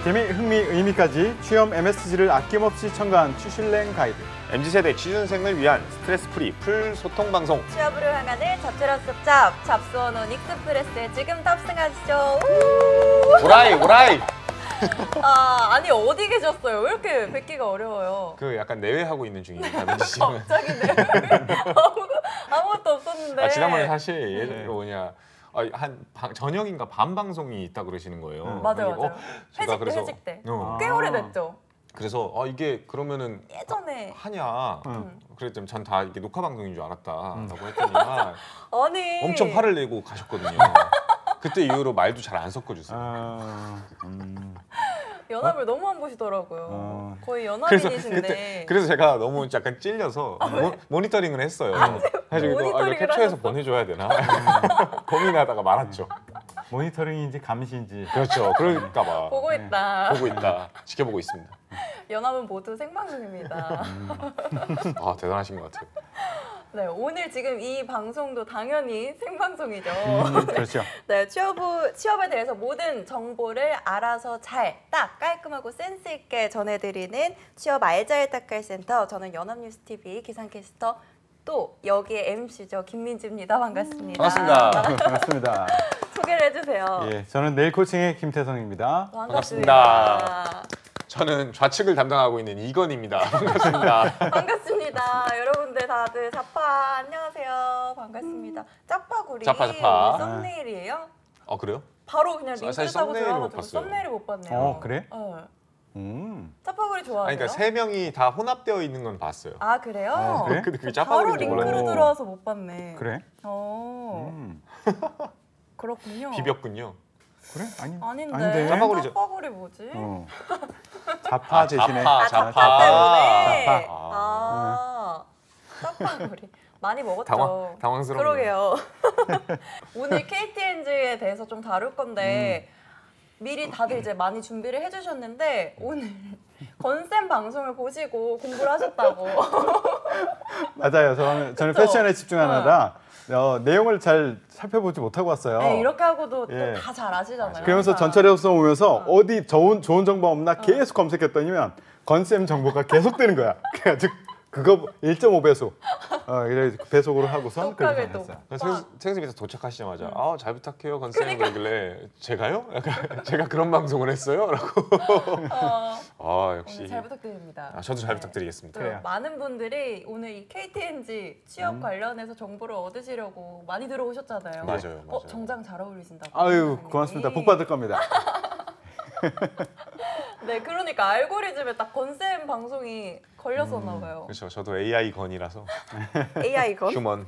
재미, 흥미, 의미까지 취업 MSG를 아낌없이 첨가한 취실랭 가이드. MZ세대 취준생을 위한 스트레스 프리 풀 소통 방송. 취업으로 향하는 잡트러스잡 잡스원원 익스프레스에 지금 탑승하시죠. 오라이 오라이. 아니 어디 계셨어요? 왜 이렇게 뵙기가 어려워요? 그 약간 내외하고 있는 중입니다, 민지 씨는. 갑자기 아무것도 없었는데. 지난번에 사실 예를 뭐냐. 저녁인가 밤 방송이 있다 그러시는 거예요. 맞아요. 회식 때. 꽤 오래됐죠. 그래서 이게 그러면은 예전에 하냐. 그랬더니 전 다 이게 녹화 방송인 줄 알았다라고 했더니만 아니 엄청 화를 내고 가셨거든요. 그때 이후로 말도 잘 안 섞어주세요. 연합을 너무 안 보시더라고요. 거의 연합인이신데. 그래서 제가 너무 약간 찔려서 모니터링을 했어요. 그래서 이거 캡처해서 보내줘야 되나 고민하다가 말았죠. 모니터링인지 감시인지. 그렇죠. 그럴까 봐. 보고 있다. 보고 있다. 지켜보고 있습니다. 연합은 모두 생방송입니다. 대단하신 것 같아요. 네, 오늘 지금 이 방송도 당연히 생방송이죠. 그렇죠. 네, 취업에 대해서 모든 정보를 알아서 딱 깔끔하고 센스 있게 전해드리는 취업 알잘딱할 센터. 저는 연합뉴스TV 기상캐스터 또 여기에 MC죠. 김민지입니다. 반갑습니다. 반갑습니다. 반갑습니다. 소개를 해주세요. 예, 저는 네일 코칭의 김태성입니다. 반갑습니다. 저는 좌측을 담당하고 있는 이건입니다. 반갑습니다. 반갑습니다. 여러분들 다들 자파 안녕하세요. 반갑습니다. 짜파구리 짜파. 썸네일이에요? 그래요? 바로 그냥 링크를 사실 타고 썸네일을 못 들어가지고 봤어요. 썸네일을 못 봤네요. 그래? 네. 짜파구리 좋아해요? 그러니까 세 명이 다 혼합되어 있는 건 봤어요. 아 그래요? 그래? 근데 그게 바로 짜파구리인지 링크로 몰랐네. 들어와서 못 봤네. 그래? 그렇군요. 비볐군요. 그래? 아닌데. 짜파구리죠. 짜파구리 뭐지? 자파 대신에. 자파 때문에. 자파. 짜파구리. 많이 먹었죠. 당황스럽네요. 그러게요. 오늘 KTNG에 대해서 좀 다룰 건데 미리 다들 이제 많이 준비를 해주셨는데 오늘 건쌤 방송을 보시고 공부를 하셨다고. 맞아요. 저는 패션에 집중하느라 내용을 잘 살펴보지 못하고 왔어요. 네, 이렇게 하고도 다 잘 아시잖아요. 그러면서 항상. 전철에서 오면서 어디 좋은 정보 없나 계속 검색했더니면 건쌤 정보가 계속 뜨는 거야. 그래가지고 그거 1.5배속. 그래서 배속으로 하고선 그렇게 했어요. 책에서 도착하시자마자 잘 부탁해요 건쌤 그러길래 제가요? 약간 제가 그런 방송을 했어요? 라고. 역시. 잘 부탁드립니다. 저도 잘 부탁드리겠습니다. 그래요. 많은 분들이 오늘 이 KTNG 취업 관련해서 정보를 얻으시려고 많이 들어오셨잖아요. 맞아요. 정장 잘 어울리신다고. 아유 고맙습니다. 복 받을 겁니다. 네, 그러니까 알고리즘에 딱 건쌤 방송이 걸렸었나 봐요. 그렇죠. 저도 AI 건이라서. AI 건? 휴먼.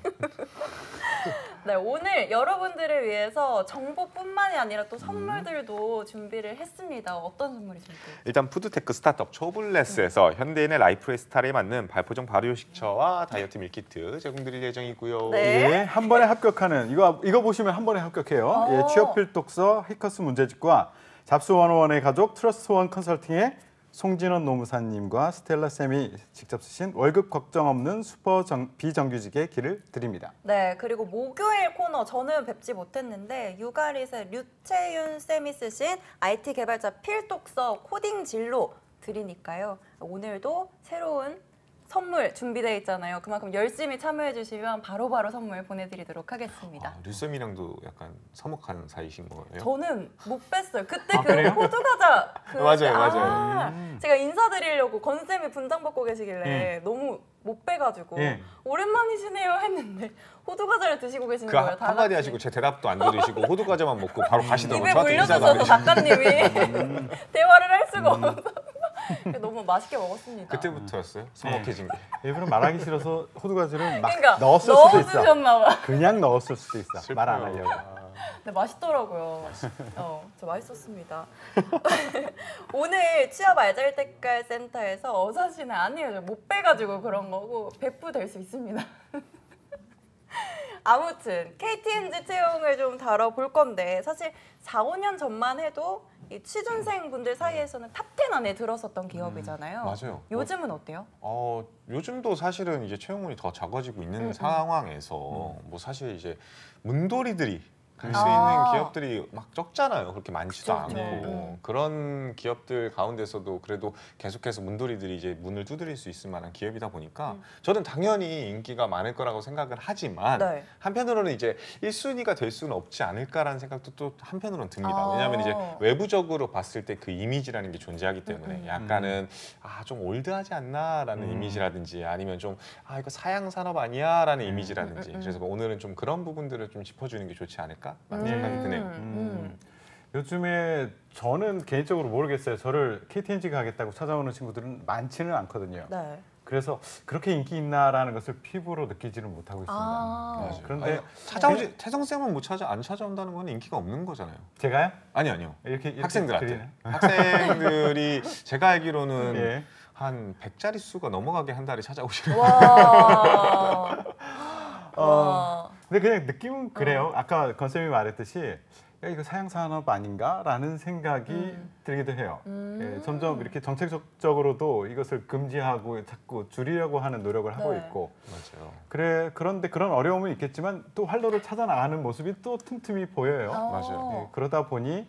네, 오늘 여러분들을 위해서 정보뿐만이 아니라 또 선물들도 준비를 했습니다. 어떤 선물이십니까? 일단 푸드테크 스타트업 초블레스에서 현대인의 라이프 스타일에 맞는 발포종 발효식초와 다이어트 밀키트 제공드릴 예정이고요. 네. 예, 한 번에 합격하는 이거 보시면 한 번에 합격해요. 예, 취업 필독서 히커스 문제집과 잡스101의 가족 트러스트원 컨설팅의 송진원 노무사님과 스텔라 쌤이 직접 쓰신 월급 걱정 없는 슈퍼 비정규직의 길을 드립니다. 네, 그리고 목요일 코너 저는 뵙지 못했는데 유가릿의 류채윤 쌤이 쓰신 IT 개발자 필독서 코딩 진로 드리니까요. 오늘도 새로운 선물 준비되어 있잖아요. 그만큼 열심히 참여해 주시면 바로바로 선물 보내드리도록 하겠습니다. 류쌤이랑도 약간 서먹한 사이신 거예요? 저는 못 뵀어요. 그때 그래요? 호두과자 맞아요. 제가 인사드리려고 건쌤이 분장 받고 계시길래 너무 못 뵈가지고 오랜만이시네요 했는데 호두과자를 드시고 계시는 거예요. 다 한마디 같이. 하시고 제 대답도 안 들으시고 호두과자만 먹고 바로 가시더라고요. 입에 저한테 인사도 안 물려주셔서 해주시고. 작가님이 대화를 할 수가 없어서 너무 맛있게 먹었습니다. 그때부터였어요? 서먹해진 게. 일부러 말하기 싫어서 호두과자를 막 그러니까 넣었을 수도 있어. 넣어주셨나 봐. 그냥 넣었을 수도 있어. 말 안 슬퍼요. 하려고. 네, 맛있더라고요. 저 맛있었습니다. 오늘 취업 알잘딱할 센터에서 어사시는 아니에요. 못 빼가지고 그런 거고 배포될 수 있습니다. 아무튼 KTNG 채용을 좀 다뤄볼 건데 사실 4, 5년 전만 해도 이 취준생분들 사이에서는 탑10 안에 들었었던 기업이잖아요. 맞아요. 요즘은 어때요? 요즘도 사실은 이제 채용문이 더 작아지고 있는 상황에서 뭐 사실 이제 문돌이들이 갈 수 아. 있는 기업들이 막 적잖아요. 그렇게 많지도 그쵸, 그쵸. 않고 그런 기업들 가운데서도 그래도 계속해서 문돌이들이 이제 문을 두드릴 수 있을 만한 기업이다 보니까 저는 당연히 인기가 많을 거라고 생각을 하지만 네. 한편으로는 이제 1순위가 될 수는 없지 않을까라는 생각도 또 한편으로는 듭니다. 아. 왜냐하면 이제 외부적으로 봤을 때 그 이미지라는 게 존재하기 때문에 약간은 좀 올드하지 않나라는 이미지라든지 아니면 좀 이거 사양 산업 아니야라는 이미지라든지 그래서 오늘은 좀 그런 부분들을 좀 짚어주는 게 좋지 않을까라는 생각이 드네요. 요즘에 저는 개인적으로 모르겠어요. 저를 KTNG 가겠다고 찾아오는 친구들은 많지는 않거든요. 네. 그래서 그렇게 인기 있나라는 것을 피부로 느끼지는 못하고 있습니다. 아. 그런데 찾아오지 태성 쌤은 안 찾아온다는 건 인기가 없는 거잖아요. 제가요? 아니요. 이렇게 학생들한테 드리나요? 학생들이 제가 알기로는 예. 한 100자리 수가 넘어가게 한 달에 찾아오시는 와. 와. 근데 그냥 느낌은 그래요. 아까 건쌤이 말했듯이 야, 이거 사양산업 아닌가라는 생각이 들기도 해요. 예, 점점 이렇게 정책적으로도 이것을 금지하고 자꾸 줄이려고 하는 노력을 하고 네. 있고 맞아요. 그런데 그런 어려움은 있겠지만 또 활로를 찾아 나가는 모습이 또 틈틈이 보여요. 맞아요. 예, 그러다 보니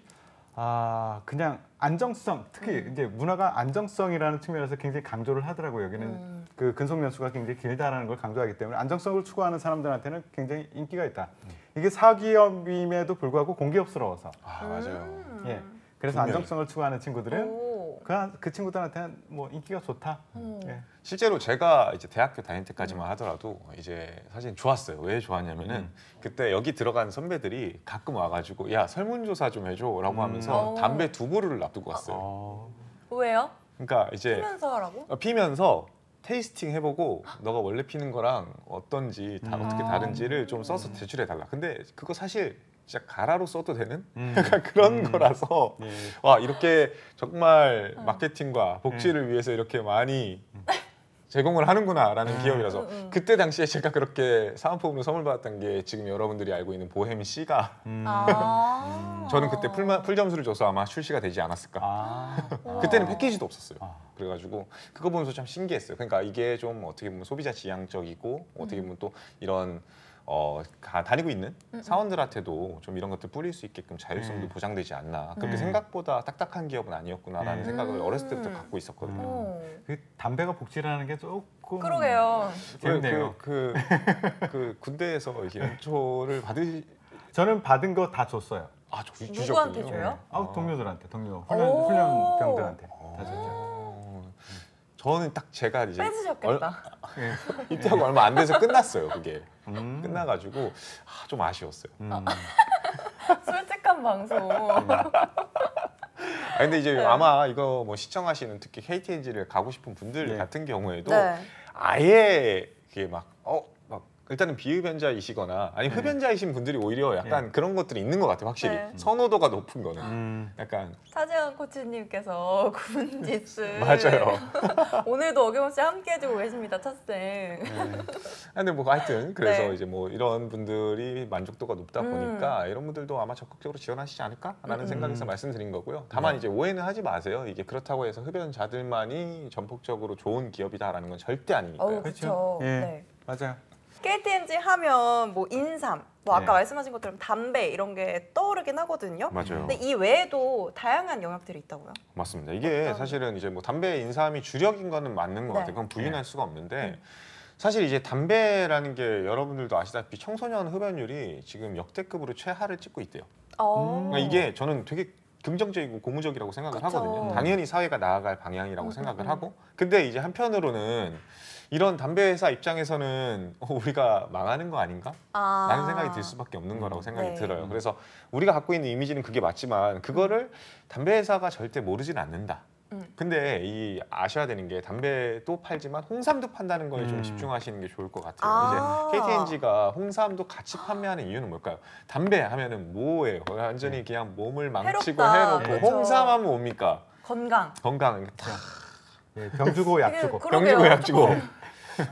그냥 안정성, 특히 이제 문화가 안정성이라는 측면에서 굉장히 강조를 하더라고요. 여기는 그 근속 연수가 굉장히 길다라는 걸 강조하기 때문에 안정성을 추구하는 사람들한테는 굉장히 인기가 있다. 이게 사기업임에도 불구하고 공기업스러워서. 맞아요. 예. 그래서 분명히. 안정성을 추구하는 친구들은 오. 그 친구들한테는 뭐 인기가 좋다. 예. 실제로 제가 이제 대학교 다닐 때까지만 하더라도 이제 사실 좋았어요. 왜 좋았냐면은 그때 여기 들어간 선배들이 가끔 와가지고 야 설문조사 좀 해줘라고 하면서 오. 담배 2그루를 놔두고 왔어요. 왜요? 그러니까 이제 피면서 하라고? 피면서 테이스팅 해보고 너가 원래 피는 거랑 어떤지 어떻게 다른지를 좀 써서 제출해 달라. 근데 그거 사실 진짜 가라로 써도 되는 약간 그런 거라서 예. 와 이렇게 정말 마케팅과 복지를 위해서 이렇게 많이 제공을 하는구나라는 기업이라서 그때 당시에 제가 그렇게 사은품으로 선물 받았던 게 지금 여러분들이 알고 있는 보헤미 C가 저는 그때 풀 점수를 줘서 아마 출시가 되지 않았을까. 그때는 패키지도 없었어요. 그래가지고 그거 보면서 참 신기했어요. 그러니까 이게 좀 어떻게 보면 소비자 지향적이고 어떻게 보면 또 이런 다니고 있는 사원들한테도 좀 이런 것들 뿌릴 수 있게끔 자율성도 보장되지 않나. 그렇게 생각보다 딱딱한 기업은 아니었구나라는 생각을 어렸을 때부터 갖고 있었거든요. 그 담배가 복지라는 게 조금 그러게요. 재밌네요. 그 군대에서 이렇게 연초를 저는 받은 거 다 줬어요. 누구한테 줘요? 동료들한테, 오. 훈련병들한테 다 줬죠. 저는 딱 제가 이제 뺏으셨겠다. 입대하고 얼마 안 돼서 끝났어요. 그게 끝나가지고 좀 아쉬웠어요. 솔직한 방송. 근데 이제 아마 이거 뭐 시청하시는 특히 KTNG를 가고 싶은 분들 같은 경우에도 네. 아예 그게 막 일단은 비흡연자이시거나 아니 흡연자이신 분들이 오히려 약간 그런 것들이 있는 것 같아요. 확실히 네. 선호도가 높은 거는 약간 차지현 코치님께서 군짓을 맞아요. 오늘도 어김없이 함께 해주고 계십니다, 찻생. 근데 뭐 하여튼 그래서 네. 이제 뭐 이런 분들이 만족도가 높다 보니까 이런 분들도 아마 적극적으로 지원하시지 않을까라는 생각에서 말씀드린 거고요. 다만 이제 오해는 하지 마세요. 이게 그렇다고 해서 흡연자들만이 전폭적으로 좋은 기업이다라는 건 절대 아니니까요. 그렇죠. 예. 네. 맞아요. KTNG 하면 뭐 인삼, 뭐 아까 네. 말씀하신 것처럼 담배 이런 게 떠오르긴 하거든요. 맞아요. 근데 이 외에도 다양한 영역들이 있다고요? 맞습니다. 이게 어떤- 사실은 이제 뭐 담배 인삼이 주력인 거는 맞는 것 네. 같아요. 그건 부인할 수가 없는데 사실 이제 담배라는 게 여러분들도 아시다시피 청소년 흡연율이 지금 역대급으로 최하를 찍고 있대요. 그러니까 이게 저는 되게 긍정적이고 고무적이라고 생각을 그쵸. 하거든요. 당연히 사회가 나아갈 방향이라고 생각을 하고 근데 이제 한편으로는 이런 담배 회사 입장에서는 우리가 망하는 거 아닌가? 라는 생각이 들 수밖에 없는 거라고 생각이 네. 들어요. 그래서 우리가 갖고 있는 이미지는 그게 맞지만 그거를 담배 회사가 절대 모르진 않는다. 근데 아셔야 되는 게 담배도 팔지만 홍삼도 판다는 거에 좀 집중하시는 게 좋을 것 같아요. 이제 KTNG가 홍삼도 같이 판매하는 이유는 뭘까요? 담배 하면은 뭐예요? 완전히 그냥 몸을 망치고 해롭다. 해놓고 그렇죠. 홍삼 하면 뭡니까? 건강. 건강. 예, 병 주고 약 주고. 그러게요. 병 주고 약 주고.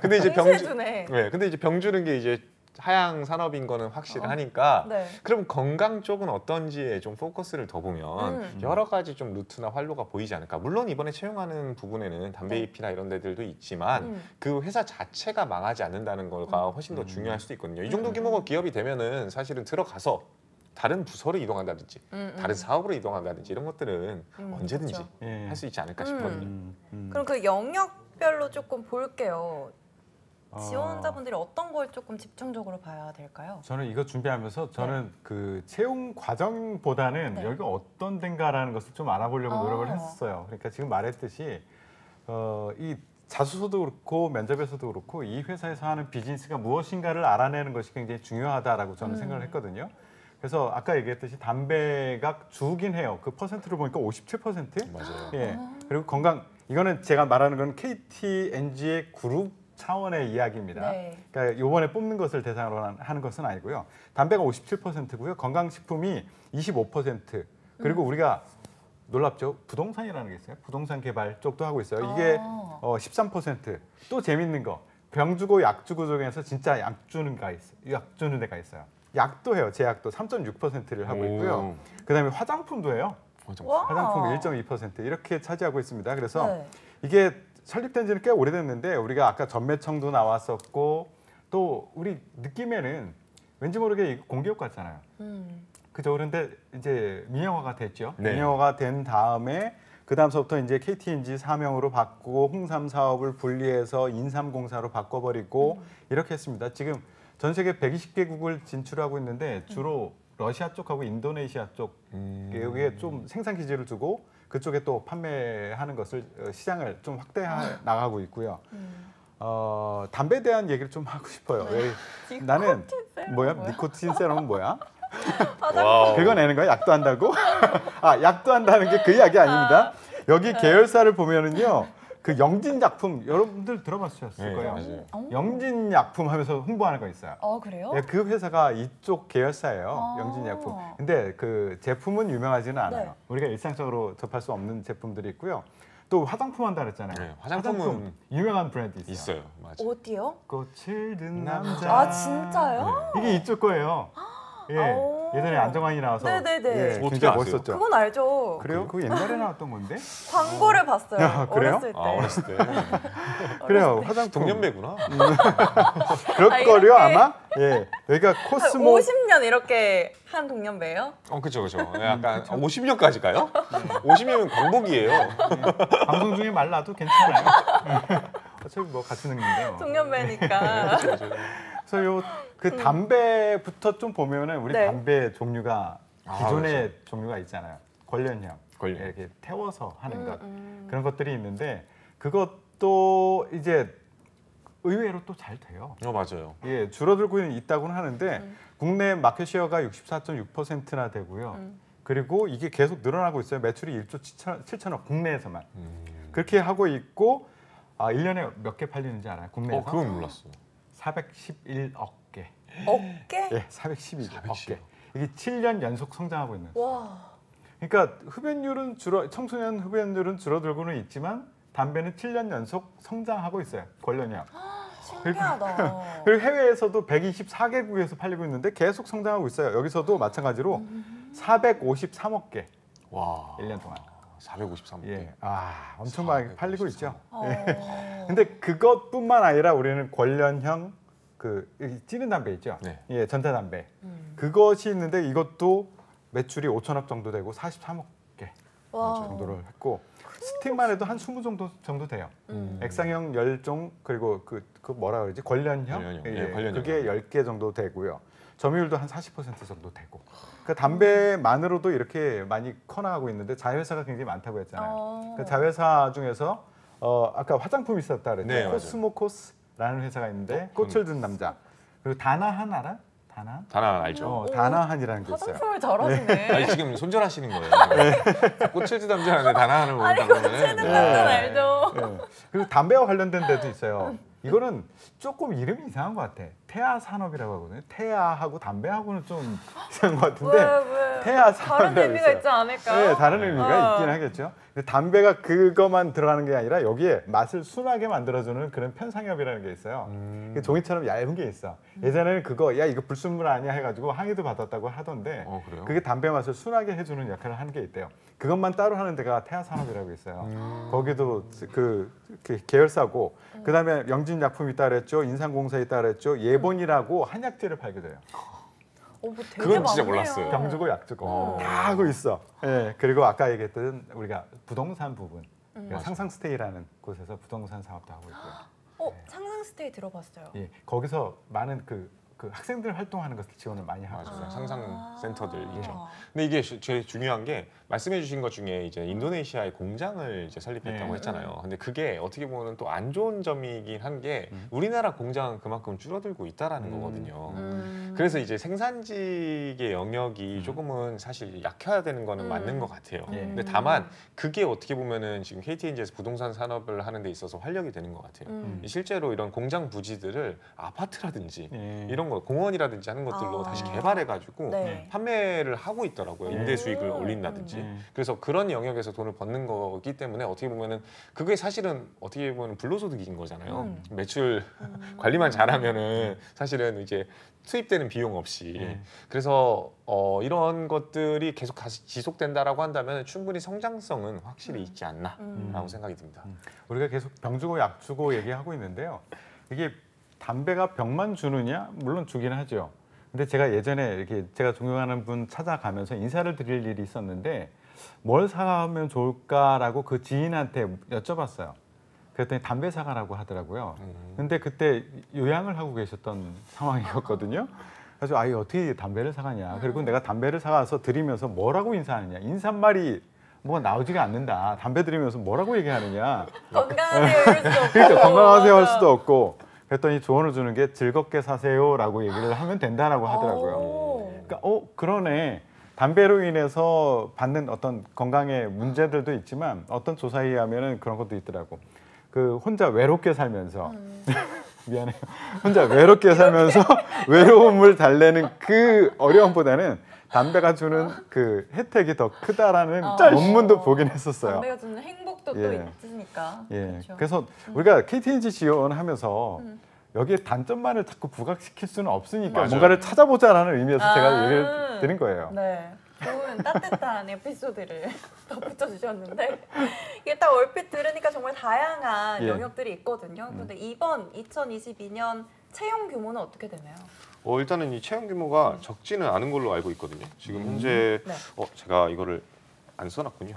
근데 이제 동시해주네. 근데 이제 병 주는 게 이제 하향 산업인 거는 확실하니까 네. 그럼 건강 쪽은 어떤지에 좀 포커스를 더 보면 여러 가지 좀 루트나 활로가 보이지 않을까. 물론 이번에 채용하는 부분에는 담배 네. 잎이나 이런 데들도 있지만 그 회사 자체가 망하지 않는다는 거가 훨씬 더 중요할 수도 있거든요. 이 정도 규모가 기업이 되면은 사실은 들어가서 다른 부서로 이동한다든지 다른 사업으로 이동한다든지 이런 것들은 언제든지 그렇죠. 예. 할 수 있지 않을까 싶거든요. 그럼 그 영역별로 조금 볼게요. 어, 지원자분들이 어떤 걸 조금 집중적으로 봐야 될까요? 저는 이거 준비하면서 저는 그 채용 과정보다는 네. 여기가 어떤 데인가라는 것을 좀 알아보려고 노력을 아. 했었어요. 그러니까 지금 말했듯이 이 자소서도 그렇고 면접에서도 그렇고 이 회사에서 하는 비즈니스가 무엇인가를 알아내는 것이 굉장히 중요하다라고 저는 생각을 했거든요. 그래서 아까 얘기했듯이 담배가 주긴 해요. 그 퍼센트를 보니까 57%? 맞아요. 예. 그리고 건강 이거는 제가 말하는 건 KT&G의 그룹 차원의 이야기입니다. 네. 그러니까 이번에 뽑는 것을 대상으로 하는 것은 아니고요. 담배가 57%고요. 건강식품이 25%. 그리고 우리가 놀랍죠. 부동산이라는 게 있어요. 부동산 개발 쪽도 하고 있어요. 이게 13%. 또 재밌는 거. 병 주고 약 주고 중에서 진짜 약 주는 데가 있어요. 약도 해요. 제약도 3.6%를 하고 있고요. 그다음에 화장품도 해요. 와. 화장품 1.2% 이렇게 차지하고 있습니다. 그래서 네. 이게 설립된 지는 꽤 오래됐는데 우리가 아까 전매청도 나왔었고 또 우리 느낌에는 왠지 모르게 이거 공기업 같잖아요. 그죠? 그런데 이제 민영화가 됐죠. 네. 민영화가 된 다음에 그 다음서부터 이제 KT&G 사명으로 바꾸고 홍삼 사업을 분리해서 인삼공사로 바꿔버리고 이렇게 했습니다. 지금 전 세계 120개국을 진출하고 있는데 주로 러시아 쪽하고 인도네시아 쪽 여기에 좀 생산 기지를 두고 그쪽에 또 판매하는 것을 시장을 좀 확대해 나가고 있고요. 담배에 대한 얘기를 좀 하고 싶어요. 나는 뭐야? 니코틴 세럼은 뭐야? 와우. 그거 내는 거야? 약도 한다고? 아, 약도 한다는 게 그 이야기 아닙니다. 여기 계열사를 보면은요. 그 영진약품 여러분들 들어봤을 네, 거예요. 맞아요. 영진약품 하면서 홍보하는 거 있어요. 그래요? 예, 그 회사가 이쪽 계열사예요. 아. 영진약품. 근데 그 제품은 유명하지는 않아요. 네. 우리가 일상적으로 접할 수 없는 제품들이 있고요. 또 화장품 한다 그랬잖아요. 네, 화장품은 유명한 브랜드 있어요. 있어요. 맞아요. 어디요? 꽃을 든 남자. 아 진짜요? 이게 이쪽 거예요. 예, 오. 예전에 안정환이 나와서 네네네. 예, 어떻게 굉장히 아세요? 멋있었죠. 그건 알죠. 그래요? 그거 옛날에 나왔던 건데? 광고를 봤어요. 야, 그래요? 어렸을 때. 어렸을 때 그래요. 화장품. 동년배구나. 그럴 아, 거요 이렇게? 아마. 예, 여기가 코스모. 50년 이렇게 한 동년배예요? 그렇죠, 그렇죠. 약간 50년까지 가요? 50년이면 광복이에요. 방송 중에 말 놔도 괜찮아요. 어차피 뭐 같은 능인데요. 동년배니까. 그래서 요 그 담배부터 좀 보면은 우리 네. 담배 종류가 기존의 그렇죠. 종류가 있잖아요. 관련형, 관련. 이렇게 태워서 하는 것 음. 그런 것들이 있는데 그것도 이제 의외로 또 잘 돼요. 맞아요. 예, 줄어들고 있다고는 하는데 국내 마켓 셰어가 64.6%나 되고요. 그리고 이게 계속 늘어나고 있어요. 매출이 1조 7천억 국내에서만 그렇게 하고 있고 1년에 몇 개 팔리는지 알아요? 국내에서 그건 몰랐어요. 411억 개. 어깨? 예, 411억 개. 411억. 이게 7년 연속 성장하고 있는. 와. 그러니까 흡연율은 청소년 흡연율은 줄어들고는 있지만 담배는 7년 연속 성장하고 있어요. 관련형. 신기하다. 그리고 해외에서도 124개국에서 팔리고 있는데 계속 성장하고 있어요. 여기서도 마찬가지로 453억 개 와. 1년 동안. 453개. 예, 엄청 많이 팔리고 있죠. 어. 근데 그것뿐만 아니라 우리는 관련형 이 찌는 담배 있죠. 네. 예, 전자담배. 그것이 있는데 이것도 매출이 5천억 정도 되고 43억 개 와. 정도를 했고 스틱만 해도 한 20 정도 돼요. 액상형 10종 그리고 그 뭐라 그러지? 관련형. 관련형. 예, 관련형. 그게 10개 정도 되고요. 점유율도 한 40% 정도 되고. 그러니까 담배만으로도 이렇게 많이 커나가고 있는데 자회사가 굉장히 많다고 했잖아요. 그 자회사 중에서 아까 화장품 있었다 그랬죠. 네, 맞아요. 코스모코스라는 회사가 있는데 꽃을 든 남자. 그리고 다나한 알아? 다나한? 다나 알죠? 다나한이라는 게 있어요. 화장품을 잘하시네. 아니 지금 손절하시는 거예요. 꽃을 든 남자는 다나를 아니, 모른다 꽃을 든 그러면 남자는 알죠. 예. 그리고 담배와 관련된 데도 있어요. 이거는 조금 이름이 이상한 것 같아. 태아 산업이라고 하거든요. 태아하고 담배하고는 좀 이상한 것 같은데 왜? 태아 다른 산업이라고 의미가 있어요. 있지 않을까요? 네, 다른 의미가 어. 있긴 하겠죠. 근데 담배가 그것만 들어가는 게 아니라 여기에 맛을 순하게 만들어주는 그런 편상엽이라는 게 있어요. 이게 종이처럼 얇은 게 있어. 예전에는 그거 야 이거 불순물 아니야 해가지고 항의도 받았다고 하던데 그래요? 그게 담배 맛을 순하게 해주는 역할을 하는 게 있대요. 그것만 따로 하는 데가 태아산업이라고 있어요. 거기도 그 계열사고 그다음에 영진약품이 있다 그랬죠. 인삼공사 있다 그랬죠. 예본이라고 한약재를 팔게 돼요. 뭐 되게 그건 진짜 많네요. 몰랐어요. 병주고 약주고 다 하고 있어. 예, 그리고 아까 얘기했던 우리가 부동산 부분, 그러니까 상상 스테이라는 곳에서 부동산 사업도 하고 있고요. 상상 스테이 들어봤어요. 예, 거기서 많은 그 학생들 활동하는 것을 지원을 많이 하고 맞아요. 있어요. 상상 센터들 있죠. 아. 근데 이게 제일 중요한 게 말씀해주신 것 중에 이제 인도네시아에 공장을 이제 설립했다고 네. 했잖아요. 근데 그게 어떻게 보면 또 안 좋은 점이긴 한 게 우리나라 공장은 그만큼 줄어들고 있다라는 거거든요. 그래서 이제 생산직의 영역이 조금은 사실 약해야 되는 거는 맞는 것 같아요. 예. 근데 다만 그게 어떻게 보면은 지금 KTNG에서 부동산 산업을 하는 데 있어서 활력이 되는 것 같아요. 실제로 이런 공장 부지들을 아파트라든지 예. 이런 거 공원이라든지 하는 것들로 다시 개발해가지고 네. 판매를 하고 있더라고요. 임대 수익을 오. 올린다든지. 음. 그래서 그런 영역에서 돈을 버는 거기 때문에 어떻게 보면은 그게 사실은 어떻게 보면 불로소득인 거잖아요. 매출 관리만 잘하면은 사실은 이제 투입되는 비용 없이. 네. 그래서 이런 것들이 계속 지속된다라고 한다면 충분히 성장성은 확실히 있지 않나라고 생각이 듭니다. 우리가 계속 병주고 약주고 얘기하고 있는데요. 이게 담배가 병만 주느냐? 물론 주긴 하죠. 근데 제가 예전에 이렇게 제가 존경하는 분 찾아가면서 인사를 드릴 일이 있었는데 뭘 사가면 좋을까라고 그 지인한테 여쭤봤어요. 그랬더니 담배 사가라고 하더라고요. 근데 그때 요양을 하고 계셨던 상황이었거든요. 그래서 아이 어떻게 담배를 사가냐. 그리고 내가 담배를 사가서 드리면서 뭐라고 인사하느냐. 인사말이 뭐가 나오지가 않는다. 담배 드리면서 뭐라고 얘기하느냐. 건강하세요 이럴 수 없고. 그러니까 건강하세요 할 맞아. 수도 없고. 그랬더니 조언을 주는 게 즐겁게 사세요라고 얘기를 하면 된다라고 하더라고요. 오. 그러니까 그러네. 담배로 인해서 받는 어떤 건강의 문제들도 있지만 어떤 조사에 의하면은 그런 것도 있더라고. 그 혼자 외롭게 살면서 미안해요. 혼자 외롭게 살면서 외로움을 달래는 그 어려움보다는 담배가 주는 그 혜택이 더 크다라는 논문도 보긴 했었어요. 담배가 주는 행복도 또 예. 있으니까. 예. 그렇죠. 그래서 우리가 KTNG 지원하면서 여기에 단점만을 자꾸 부각시킬 수는 없으니까 맞아요. 뭔가를 찾아보자라는 의미에서 제가 아. 얘기를 드린 거예요. 네. 좋은 따뜻한 에피소드를 덧붙여 주셨는데 이게 딱 얼핏 들으니까 정말 다양한 예. 영역들이 있거든요. 그런데 이번 2022년 채용 규모는 어떻게 되나요? 일단은 이 채용 규모가 적지는 않은 걸로 알고 있거든요. 지금 현재 네. 제가 이거를 안 써놨군요.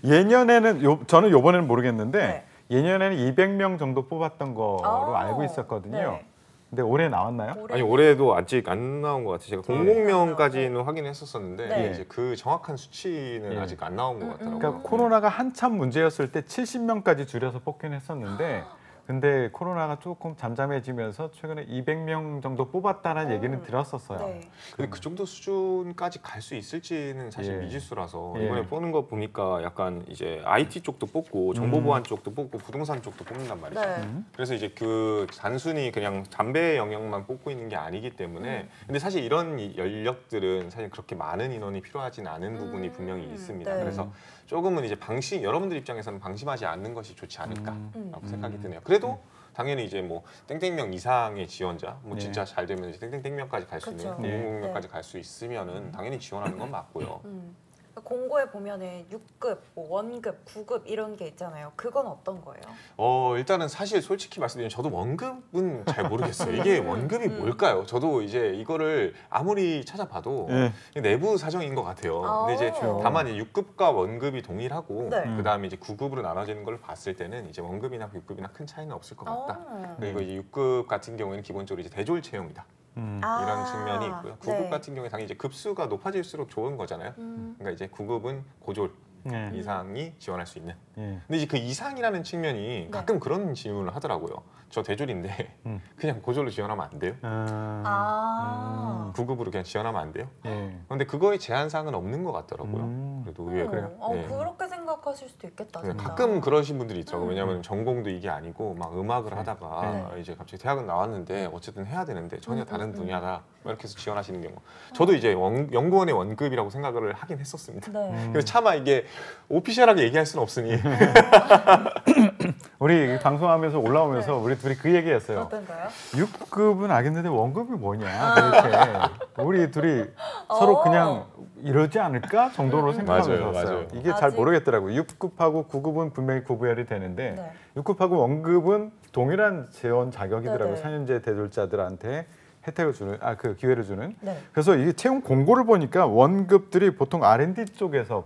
예년에는 저는 요번에는 모르겠는데 네. 예년에는 200명 정도 뽑았던 거로 알고 있었거든요. 네. 근데 올해 나왔나요? 아니 올해도 아직 안 나온 것 같아요. 제가 네. 00명까지는 확인했었었는데 네. 이제 그 정확한 수치는 예. 아직 안 나온 것 같더라고요. 그러니까 코로나가 한참 문제였을 때 70명까지 줄여서 뽑긴 했었는데 근데 코로나가 조금 잠잠해지면서 최근에 200명 정도 뽑았다는 얘기는 들었었어요. 네. 근데 그 정도 수준까지 갈 수 있을지는 사실 예. 미지수라서 예. 이번에 뽑는 거 보니까 약간 이제 IT 쪽도 뽑고 정보보안 쪽도 뽑고 부동산 쪽도 뽑는단 말이죠. 네. 그래서 이제 그 단순히 그냥 담배 영역만 뽑고 있는 게 아니기 때문에 근데 사실 이런 연력들은 사실 그렇게 많은 인원이 필요하진 않은 부분이 분명히 있습니다. 네. 그래서 조금은 이제 여러분들 입장에서는 방심하지 않는 것이 좋지 않을까라고 생각이 드네요. 그래도 당연히 이제 뭐 땡땡명 이상의 지원자, 뭐 네. 진짜 잘 되면 이제 땡땡땡명까지 갈 수 있는, 그쵸. 000명까지 네. 갈 수 있으면은 당연히 지원하는 건 맞고요. 공고에 보면은 6급, 뭐 원급, 9급 이런 게 있잖아요. 그건 어떤 거예요? 일단은 사실 솔직히 말씀드리면 저도 원급은 잘 모르겠어요. 이게 원급이 뭘까요? 저도 이제 이거를 아무리 찾아봐도 예. 내부 사정인 것 같아요. 근데 이제 그렇죠. 다만 이제 6급과 원급이 동일하고 네. 그다음에 이제 9급으로 나눠지는 걸 봤을 때는 이제 원급이나 6급이나 큰 차이는 없을 것 같다. 그리고 이제 6급 같은 경우에는 기본적으로 이제 대졸 채용이다. 이런 측면이 있고요. 9급 네. 같은 경우에 당연히 이제 급수가 높아질수록 좋은 거잖아요. 그러니까 이제 9급은 고졸 예. 이상이 지원할 수 있는. 예. 근데 이제 그 이상이라는 측면이 가끔 그런 질문을 하더라고요. 저 대졸인데 그냥 고졸로 지원하면 안 돼요? 9급으로 그냥 지원하면 안 돼요? 예. 근데 그거에 제한 사항은 없는 것 같더라고요. 그래도 의외로. 네. 그렇게 생각하실 수도 있겠다. 네, 진짜. 가끔 그러신 분들이 있더라고요. 왜냐하면 전공도 이게 아니고 막 음악을 하다가 이제 갑자기 대학은 나왔는데 어쨌든 해야 되는데 전혀 다른 분야다 이렇게 해서 지원하시는 경우. 저도 이제 연구원의 원급이라고 생각을 하긴 했었습니다. 네. 그래서 차마 이게 오피셜하게 얘기할 수는 없으니 우리 방송하면서 올라오면서 우리 둘이 그 얘기했어요. 어떤가요? 6급은 알겠는데 원급이 뭐냐 도대체. 우리 둘이 서로 그냥 이러지 않을까 정도로 생각하면서 맞아요, 왔어요. 맞아요. 이게 잘 아직- 모르겠더라고요. 6급하고 9급은 분명히 구분이 되는데 네. 6급하고 원급은 동일한 재원 자격이더라고요. 네네. 4년제 대졸자들한테 혜택을 주는 그 기회를 주는. 네. 그래서 이게 채용 공고를 보니까 원급들이 보통 R&D 쪽에서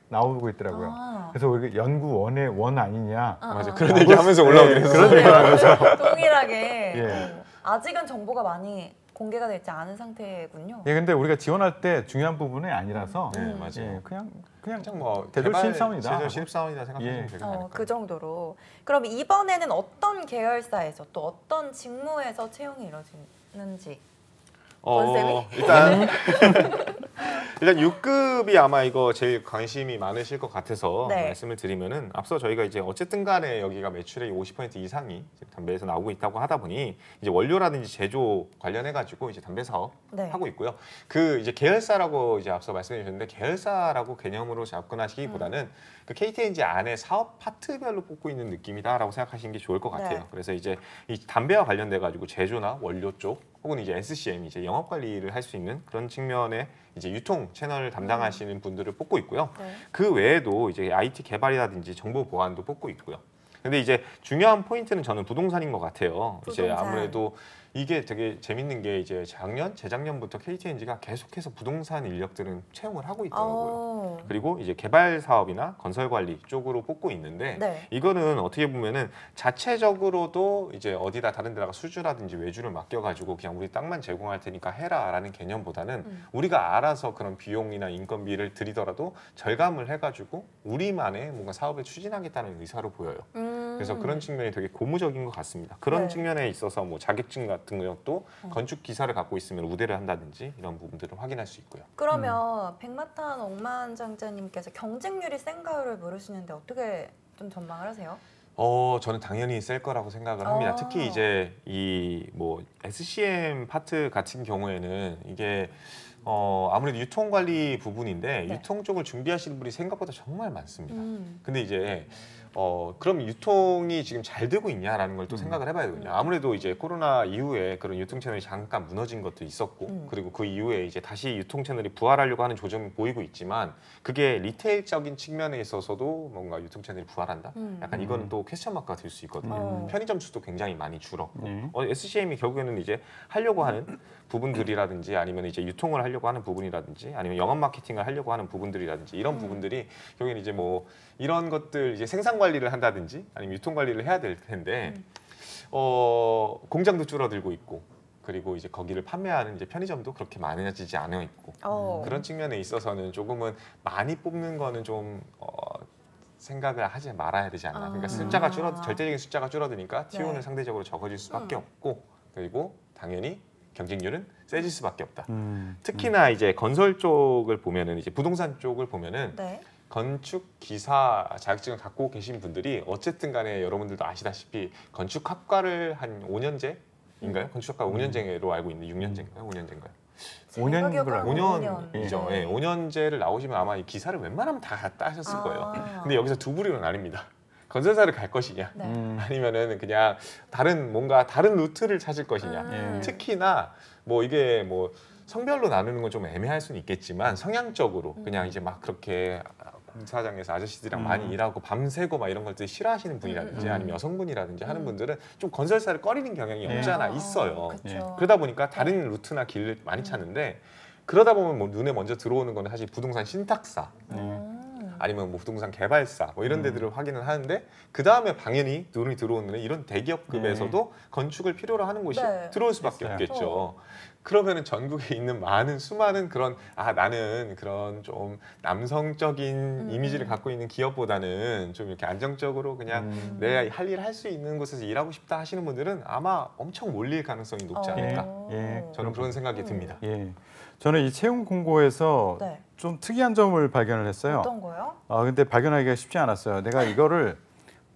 나오고 있더라고요. 아. 그래서 우리 연구원의 원 아니냐. 맞아. 그런 얘기 하면서 올라오긴 했어요. 그런 얘기를 하면서. 동일하게 예. 아직은 정보가 많이 공개가 되지 않은 상태군요. 예, 근데 우리가 지원할 때 중요한 부분이 아니라서 네, 맞아요. 예, 그냥 뭐 대졸 개발 신입사원이다. 제조 신입사원이다 생각하시면 예. 되지 않을까요? 그 정도로. 그럼 이번에는 어떤 계열사에서 또 어떤 직무에서 채용이 이루어지는지. 권쌤이? 일단 6급이 아마 이거 제일 관심이 많으실 것 같아서 네. 말씀을 드리면은 앞서 저희가 이제 어쨌든 간에 여기가 매출의 50% 이상이 이제 담배에서 나오고 있다고 하다 보니 이제 원료라든지 제조 관련해 가지고 이제 담배 사업 네. 하고 있고요. 그 이제 계열사라고 이제 앞서 말씀해 주셨는데 계열사라고 개념으로 접근하시기보다는 그 KT&G 안에 사업 파트별로 뽑고 있는 느낌이다라고 생각하시는 게 좋을 것 같아요. 네. 그래서 이제 이 담배와 관련돼 가지고 제조나 원료 쪽 혹은 이제 SCM 이제 영업 관리를 할 수 있는 그런 측면의 이제 유통 채널을 담당하시는 분들을 뽑고 있고요. 네. 그 외에도 이제 IT 개발이라든지 정보 보안도 뽑고 있고요. 근데 이제 중요한 포인트는 저는 부동산인 것 같아요. 이제 부동산. 아무래도 이게 되게 재밌는 게 이제 재작년부터 KT&G가 계속해서 부동산 인력들은 채용을 하고 있더라고요. 그리고 이제 개발 사업이나 건설 관리 쪽으로 뽑고 있는데 네. 이거는 어떻게 보면은 자체적으로도 이제 어디다 다른 데다가 수주라든지 외주를 맡겨가지고 그냥 우리 땅만 제공할 테니까 해라라는 개념보다는 우리가 알아서 그런 비용이나 인건비를 들이더라도 절감을 해가지고 우리만의 뭔가 사업을 추진하겠다는 의사로 보여요. 그래서 그런 측면이 되게 고무적인 것 같습니다. 그런 네. 측면에 있어서 뭐 자격증 같은 것도 건축 기사를 갖고 있으면 우대를 한다든지 이런 부분들을 확인할 수 있고요. 그러면 백마탄 억만장자님께서 경쟁률이 센가요를 물으시는데 어떻게 좀 전망을 하세요? 저는 당연히 셀 거라고 생각을 합니다. 아. 특히 이제 이 뭐 SCM 파트 같은 경우에는 이게 아무래도 유통 관리 부분인데 네. 유통 쪽을 준비하시는 분이 생각보다 정말 많습니다. 근데 이제 그럼 유통이 지금 잘 되고 있냐라는 걸 또 생각을 해봐야 되거든요. 아무래도 이제 코로나 이후에 그런 유통 채널이 잠깐 무너진 것도 있었고, 그리고 그 이후에 이제 다시 유통 채널이 부활하려고 하는 조짐이 보이고 있지만, 그게 리테일적인 측면에 있어서도 뭔가 유통 채널이 부활한다? 약간 이거는 또 퀘스천 마크가 될 수 있거든요. 편의점 수도 굉장히 많이 줄었고, SCM이 결국에는 이제 하려고 하는 부분들이라든지 아니면 이제 유통을 하려고 하는 부분이라든지 아니면 영업 마케팅을 하려고 하는 부분들이라든지 이런 부분들이 결국에는 이제 뭐 이런 것들 이제 생산 관리를 한다든지 아니면 유통 관리를 해야 될 텐데 공장도 줄어들고 있고 그리고 이제 거기를 판매하는 이제 편의점도 그렇게 많아지지 않아 있고 그런 측면에 있어서는 조금은 많이 뽑는 거는 좀 생각을 하지 말아야 되지 않나. 그러니까 숫자가 절대적인 숫자가 줄어드니까 T1은 네. 상대적으로 적어질 수밖에 없고 그리고 당연히 경쟁률은 세질 수밖에 없다. 특히나 이제 건설 쪽을 보면은 이제 부동산 쪽을 보면은 네. 건축 기사 자격증을 갖고 계신 분들이 어쨌든 간에 여러분들도 아시다시피 건축학과를 한 5년제인가요? 건축학과 5년제로 알고 있는데 6년제인가요? 5년제인가요? 5년 제가 기억하기로는 5년이죠. 네. 5년제를 나오시면 아마 이 기사를 웬만하면 다 따셨을 거예요. 근데 여기서 두 부류로 나뉩니다. 건설사를 갈 것이냐 네. 아니면은 그냥 뭔가 다른 루트를 찾을 것이냐. 특히나 뭐 이게 뭐 성별로 나누는 건 좀 애매할 수는 있겠지만 성향적으로 그냥 이제 막 그렇게 공사장에서 아저씨들이랑 많이 일하고 밤새고 막 이런 것들 싫어하시는 분이라든지 아니면 여성분이라든지 하는 분들은 좀 건설사를 꺼리는 경향이 없지 않아 있어요. 그렇죠. 그러다 보니까 다른 루트나 길을 많이 찾는데 그러다 보면 뭐 눈에 먼저 들어오는 거는 사실 부동산 신탁사 아니면 뭐 부동산 개발사 뭐 이런 데들을 확인을 하는데 그 다음에 당연히 눈이 들어오는 이런 대기업급에서도 건축을 필요로 하는 곳이 네. 들어올 수밖에 없겠죠. 그러면은 전국에 있는 수많은 그런 나는 그런 좀 남성적인 이미지를 갖고 있는 기업보다는 좀 이렇게 안정적으로 그냥 내 할 일 할 수 있는 곳에서 일하고 싶다 하시는 분들은 아마 엄청 몰릴 가능성이 높지 않을까. 저는 그런 생각이 듭니다. 예. 저는 이 채용 공고에서 네. 좀 특이한 점을 발견을 했어요. 어떤 거요? 근데 발견하기가 쉽지 않았어요. 내가 이거를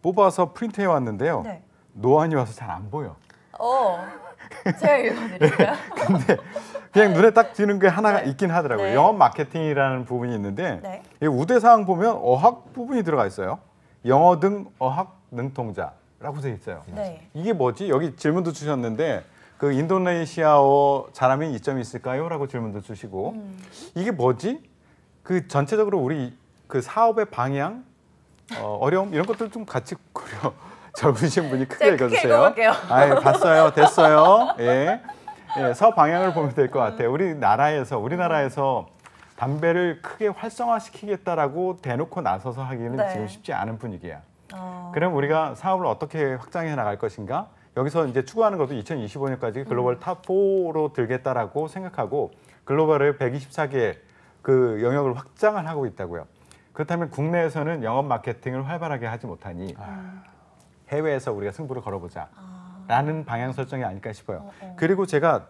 뽑아서 프린트해 왔는데요. 네. 노안이 와서 잘 안 보여. 제가 읽어드릴까요? 근데 그냥 눈에 딱 띄는 게 하나가 있긴 하더라고요. 네. 영업 마케팅이라는 부분이 있는데 네. 이 우대사항 보면 어학 부분이 들어가 있어요. 영어 등 어학 능통자라고 돼 있어요. 네. 이게 뭐지? 여기 질문도 주셨는데 그 인도네시아어 잘하면 이점이 있을까요? 라고 질문도 주시고 이게 뭐지? 그 전체적으로 우리 그 사업의 방향, 어려움 이런 것들 좀 같이 적으신 분이 크게 제가 크게 읽어주세요. 읽어볼게요. 봤어요. 됐어요. 예. 예, 사업 방향을 보면 될 것 같아요. 우리나라에서 담배를 크게 활성화시키겠다라고 대놓고 나서서 하기는 네. 지금 쉽지 않은 분위기야. 어. 그럼 우리가 사업을 어떻게 확장해 나갈 것인가? 여기서 이제 추구하는 것도 2025년까지 글로벌 탑4로 들겠다라고 생각하고 글로벌의 124개 그 영역을 확장을 하고 있다고요. 그렇다면 국내에서는 영업 마케팅을 활발하게 하지 못하니 해외에서 우리가 승부를 걸어보자라는 방향 설정이 아닐까 싶어요. 그리고 제가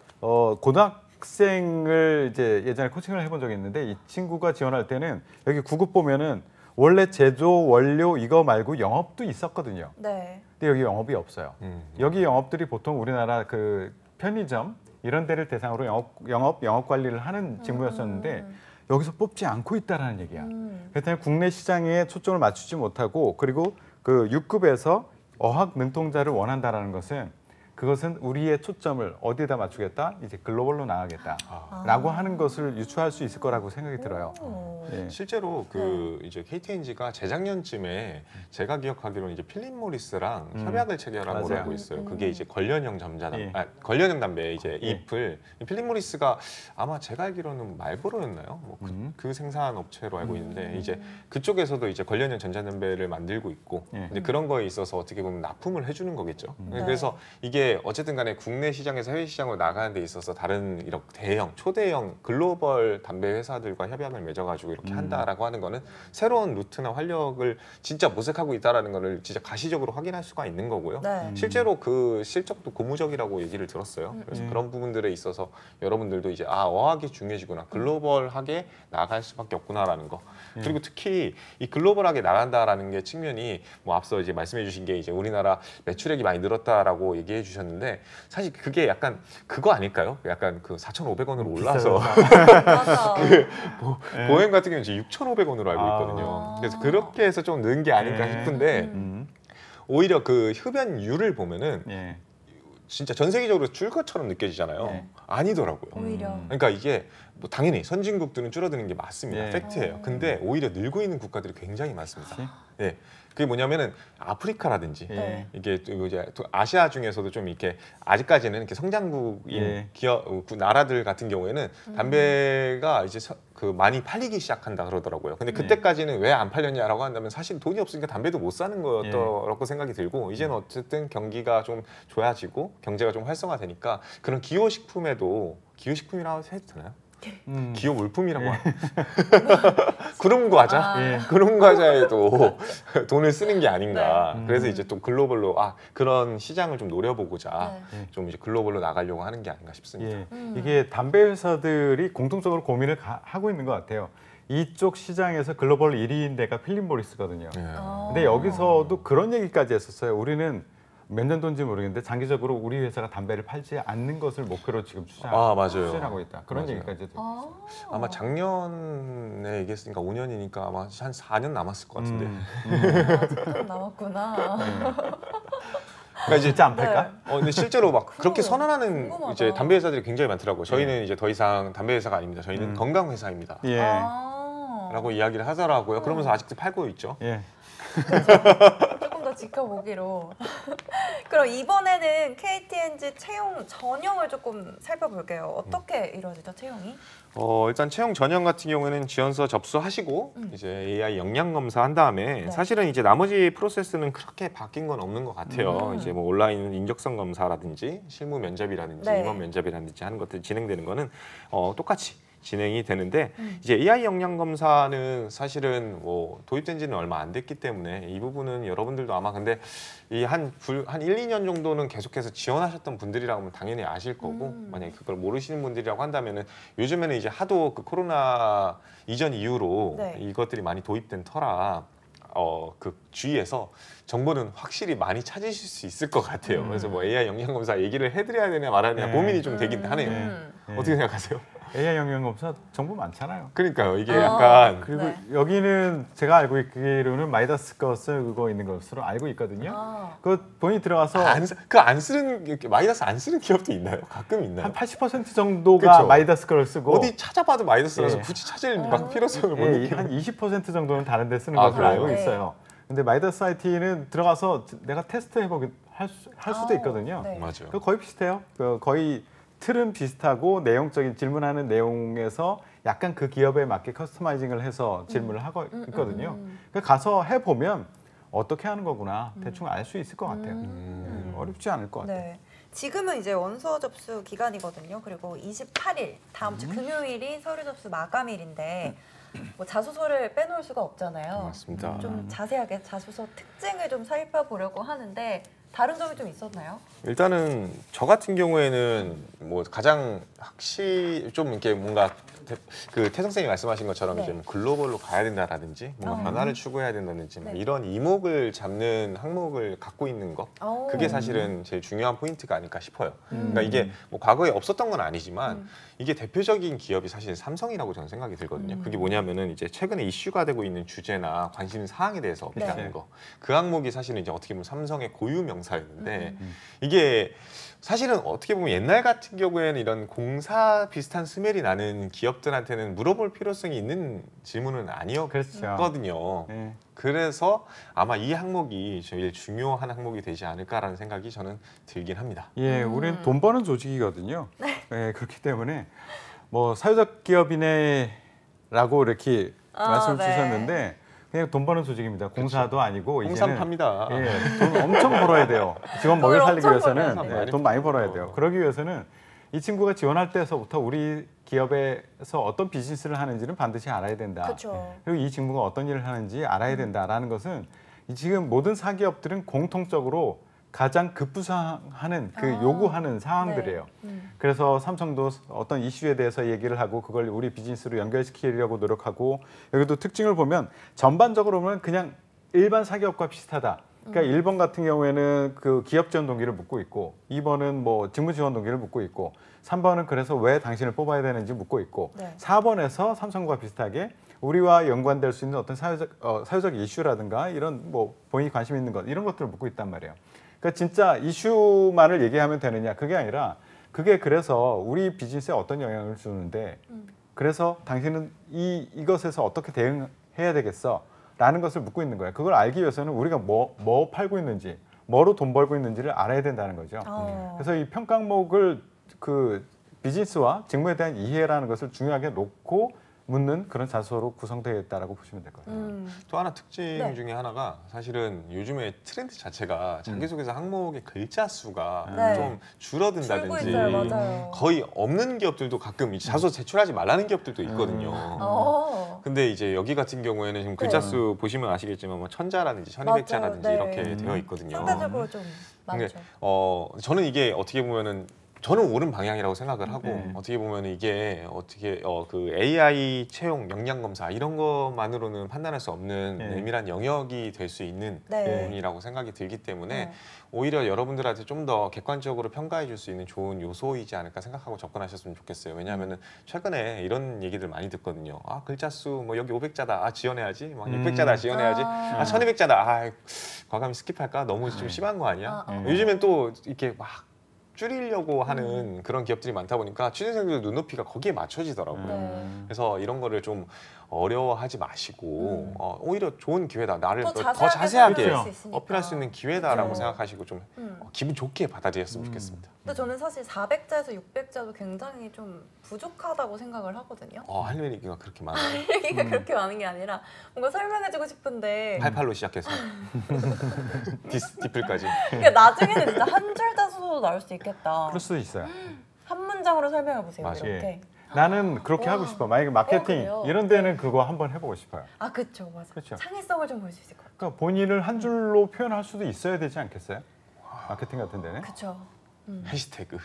고등학생을 이제 예전에 코칭을 해본 적이 있는데 이 친구가 지원할 때는 여기 구급 보면은 원래 제조 원료 이거 말고 영업도 있었거든요. 네. 근데 여기 영업이 없어요. 여기 영업들이 보통 우리나라 그 편의점 이런 데를 대상으로 영업 관리를 하는 직무였었는데 여기서 뽑지 않고 있다라는 얘기야. 그렇다면 국내 시장에 초점을 맞추지 못하고 그리고 그 6급에서 어학 능통자를 원한다라는 것은 그것은 우리의 초점을 어디에다 맞추겠다? 이제 글로벌로 나가겠다라고 하는 것을 유추할 수 있을 거라고 생각이 들어요. 예. 실제로 그 이제 KTNG가 재작년쯤에 제가 기억하기로는 이제 필립 모리스랑 협약을 체결한 걸로 맞아요. 알고 있어요. 그게 이제 걸련형 예. 걸련형 담배 이제 예. 잎을 필립 모리스가 아마 제가 알기로는 말보로였나요? 뭐 그 생산 업체로 알고 있는데 이제 그쪽에서도 이제 걸련형 전자담배를 만들고 있고 예. 이제 그런 거에 있어서 어떻게 보면 납품을 해주는 거겠죠. 그래서 이게 어쨌든 간에 국내 시장에서 해외 시장으로 나가는 데 있어서 다른 이런 대형, 초대형 글로벌 담배 회사들과 협약을 맺어가지고 이렇게 한다라고 하는 거는 새로운 루트나 활력을 진짜 모색하고 있다라는 거를 진짜 가시적으로 확인할 수가 있는 거고요. 네. 실제로 그 실적도 고무적이라고 얘기를 들었어요. 그래서 그런 부분들에 있어서 여러분들도 이제 어학이 중요해지구나, 글로벌하게 나갈 수밖에 없구나라는 거. 그리고 특히 이 글로벌하게 나간다라는 게 측면이 뭐 앞서 이제 말씀해주신 게 이제 우리나라 매출액이 많이 늘었다라고 얘기해 주셨는데 사실 그게 약간 그거 아닐까요? 약간 그 4,500원으로 올라서 맞아. 보행 같은 경우는 이제 6,500원으로 알고 있거든요. 그래서 그렇게 해서 좀 는 게 아닐까 싶은데 오히려 그 흡연율을 보면은 예. 진짜 전 세계적으로 줄 것처럼 느껴지잖아요. 네. 아니더라고요. 오히려. 그러니까 이게 뭐 당연히 선진국들은 줄어드는 게 맞습니다. 예. 팩트예요. 근데 오히려 늘고 있는 국가들이 굉장히 많습니다. 그치? 예. 그게 뭐냐면은 아프리카라든지 예. 이게 또 이제 또 아시아 중에서도 좀 이렇게 아직까지는 이렇게 성장국인 예. 나라들 같은 경우에는 담배가 이제 그 많이 팔리기 시작한다 그러더라고요. 근데 그때까지는 왜 안 팔렸냐라고 한다면 사실 돈이 없으니까 담배도 못 사는 거였더라고 생각이 들고 이제는 어쨌든 경기가 좀 좋아지고 경제가 좀 활성화되니까 그런 기호식품이라고 해도 되나요? 기호 물품이라고 구름 과자, 예. 구름 과자에도 돈을 쓰는 게 아닌가. 네. 그래서 이제 또 글로벌로 그런 시장을 좀 노려보고자 네. 좀 이제 글로벌로 나가려고 하는 게 아닌가 싶습니다. 예. 이게 담배 회사들이 공통적으로 고민을 하고 있는 것 같아요. 이쪽 시장에서 글로벌 1위인 데가 필립 모리스거든요. 예. 근데 여기서도 그런 얘기까지 했었어요. 우리는 몇 년도인지 모르겠는데 장기적으로 우리 회사가 담배를 팔지 않는 것을 목표로 지금 맞아요. 추진하고 있다. 그런 맞아요. 얘기까지 했어요. 아마 작년에 얘기했으니까 5년이니까 아마 한 4년 남았을 것 같은데. 조금 남았구나. 그러니까 이제 진짜 안 팔까? 근데 실제로 막 그렇게 선언하는 궁금하다. 이제 담배 회사들이 굉장히 많더라고요. 저희는 이제 더 이상 담배 회사가 아닙니다. 저희는 건강 회사입니다. 예. 라고 이야기를 하더라고요. 그러면서 아직도 팔고 있죠. 예. 조금 더 지켜보기로. 그럼 이번에는 KTNG 채용 전형을 조금 살펴볼게요. 어떻게 이루어지죠, 채용이? 일단 채용 전형 같은 경우에는 지원서 접수하시고 이제 AI 역량 검사 한 다음에 네. 사실은 이제 나머지 프로세스는 그렇게 바뀐 건 없는 것 같아요. 이제 뭐 온라인 인적성 검사라든지 실무 면접이라든지 네. 임원 면접이라든지 하는 것들 진행되는 거는 똑같이 진행이 되는데 이제 AI 역량 검사는 사실은 뭐 도입된 지는 얼마 안 됐기 때문에 이 부분은 여러분들도 아마 근데 이 한 1, 2년 정도는 계속해서 지원하셨던 분들이라고 하면 당연히 아실 거고 만약에 그걸 모르시는 분들이라고 한다면은 요즘에는 이제 하도 그 코로나 이전 이후로 네. 이것들이 많이 도입된 터라 그 주위에서 정보는 확실히 많이 찾으실 수 있을 것 같아요. 그래서 뭐 AI 역량 검사 얘기를 해드려야 되냐 말아야 되냐 네. 고민이 좀 되긴 하네요. 네. 어떻게 생각하세요? AI 영양 검사 정보 많잖아요. 그러니까요. 이게 약간 그리고 네. 여기는 제가 알고 있기로는 마이다스 거 쓰고 있는 것으로 알고 있거든요. 그 본인이 들어가서 안 쓰는 마이다스 안 쓰는 기업도 있나요? 가끔 있나요? 한 80% 정도가 그쵸. 마이다스 거를 쓰고 어디 찾아봐도 마이다스라서 예. 굳이 찾을 막 필요성을 못 예, 느끼는. 한 20% 정도는 다른 데 쓰는 아, 것으로 알고 그래요? 있어요. 근데 마이다스 IT는 들어가서 내가 테스트 해보긴 할 수도 있거든요. 네. 맞아요. 그 거의 비슷해요. 그 거의 틀은 비슷하고 내용적인 질문하는 내용에서 약간 그 기업에 맞게 커스터마이징을 해서 질문을 하고 있거든요. 그러니까 가서 해보면 어떻게 하는 거구나 대충 알 수 있을 것 같아요. 어렵지 않을 것 같아요. 네. 지금은 이제 원서 접수 기간이거든요. 그리고 28일 다음 주 금요일이 서류 접수 마감일인데 뭐 자소서를 빼놓을 수가 없잖아요. 맞습니다. 좀 자세하게 자소서 특징을 좀 살펴보려고 하는데 다른 점이 좀 있었나요? 일단은 저 같은 경우에는 뭐 가장 좀 이렇게 뭔가 그 태성 쌤이 말씀하신 것처럼 네. 이제 뭐 글로벌로 가야 된다라든지 뭔가 변화를 추구해야 된다든지 뭐 네. 이런 이목을 잡는 항목을 갖고 있는 거 그게 사실은 제일 중요한 포인트가 아닐까 싶어요. 그러니까 이게 뭐 과거에 없었던 건 아니지만 이게 대표적인 기업이 사실 삼성이라고 저는 생각이 들거든요. 그게 뭐냐면은 이제 최근에 이슈가 되고 있는 주제나 관심 사항에 대해서 업데이트하는 네. 거. 그 항목이 사실은 이제 어떻게 보면 삼성의 고유 명사였는데 이게 사실은 어떻게 보면 옛날 같은 경우에는 이런 공사 비슷한 스멜이 나는 기업들한테는 물어볼 필요성이 있는 질문은 아니었거든요. 네. 그래서 아마 이 항목이 제일 중요한 항목이 되지 않을까라는 생각이 저는 들긴 합니다. 예, 우리는 돈 버는 조직이거든요. 네. 그렇기 때문에 뭐 사회적 기업이네라고 이렇게 말씀을 네. 주셨는데 그냥 돈 버는 조직입니다. 공사도 아니고 이제는 홍삼팝니다. 예, 돈 엄청 벌어야 돼요. 직원 먹여 돈을 살리기 엄청 위해서는 벌어요. 돈 많이 벌어야 돼요. 그러기 위해서는 이 친구가 지원할 때서부터 우리 기업에서 어떤 비즈니스를 하는지는 반드시 알아야 된다. 그렇죠. 그리고 이 친구가 어떤 일을 하는지 알아야 된다라는 것은 지금 모든 사기업들은 공통적으로 가장 급부상하는 그 요구하는 사항들이에요. 그래서 삼성도 어떤 이슈에 대해서 얘기를 하고 그걸 우리 비즈니스로 연결시키려고 노력하고 여기도 특징을 보면 전반적으로 보면 그냥 일반 사기업과 비슷하다. 그러니까 1번 같은 경우에는 그 기업 지원 동기를 묻고 있고 2번은 뭐 직무 지원 동기를 묻고 있고 3번은 그래서 왜 당신을 뽑아야 되는지 묻고 있고 네. 4번에서 삼성과 비슷하게 우리와 연관될 수 있는 어떤 사회적 이슈라든가 이런 뭐 본인이 관심 있는 것 이런 것들을 묻고 있단 말이에요. 그러니까 진짜 이슈만을 얘기하면 되느냐 그게 아니라 그게 그래서 우리 비즈니스에 어떤 영향을 주는데 그래서 당신은 이것에서 어떻게 대응해야 되겠어? 라는 것을 묻고 있는 거예요. 그걸 알기 위해서는 우리가 뭐 팔고 있는지, 뭐로 돈 벌고 있는지를 알아야 된다는 거죠. 그래서 이 평가 항목을 그 비즈니스와 직무에 대한 이해라는 것을 중요하게 놓고 묻는 그런 자소로 구성되어 있다라고 보시면 될 거예요. 또 하나 특징 네. 중에 하나가 사실은 요즘에 트렌드 자체가 자기소개서 항목의 글자 수가 네. 좀 줄고 줄어든다든지 있어요, 맞아요. 거의 없는 기업들도 가끔 이 자소 제출하지 말라는 기업들도 있거든요. 근데 이제 여기 같은 경우에는 지금 글자 네. 수 보시면 아시겠지만 뭐 천자라든지 1200자라든지 맞아요. 네. 이렇게 되어 있거든요. 상대적으로 좀 근데 많죠. 저는 이게 어떻게 보면은 저는 옳은 방향이라고 생각을 하고 네. 어떻게 보면 이게 어떻게 그 AI 채용 역량 검사 이런 것만으로는 판단할 수 없는 네. 내밀한 영역이 될 수 있는 네. 부분이라고 생각이 들기 때문에 네. 오히려 여러분들한테 좀 더 객관적으로 평가해 줄 수 있는 좋은 요소이지 않을까 생각하고 접근하셨으면 좋겠어요. 왜냐하면은 최근에 이런 얘기들 많이 듣거든요. 아 글자 수 뭐 여기 500자다. 아 지원해야지. 막 600자다. 지원해야지. 아 1200자다. 아 과감히 스킵할까? 너무 좀 심한 거 아니야? 요즘엔 또 이렇게 막 줄이려고 하는 그런 기업들이 많다 보니까 취준생들 눈높이가 거기에 맞춰지더라고요. 네. 그래서 이런 거를 좀 어려워하지 마시고 오히려 좋은 기회다. 나를 더 더 자세하게 자세하게 설명할 수 있으니까. 어필할 수 있는 기회다라고 그렇죠. 생각하시고 좀 기분 좋게 받아들였으면 좋겠습니다. 근데 저는 사실 400자에서 600자도 굉장히 좀 부족하다고 생각을 하거든요. 할 얘기가 그렇게 많아요. 얘기가 그렇게 많은 게 아니라 뭔가 설명해주고 싶은데 88로 시작해서 디플까지. 그러니까 나중에는 진짜 한 줄 자소서도 나올 수 있겠다. 그럴 수도 있어요. 한 문장으로 설명해 보세요. 맞아요. 이렇게. 나는 그렇게 하고 싶어. 만약에 마케팅 그래요? 이런 데는 그거 한번 해보고 싶어요. 아 그렇죠, 맞아. 그렇죠. 창의성을 좀 볼 수 있을 것 같아요. 그러니까 본인을 한 줄로 표현할 수도 있어야 되지 않겠어요? 마케팅 같은 데는. 그렇죠. 해시태그.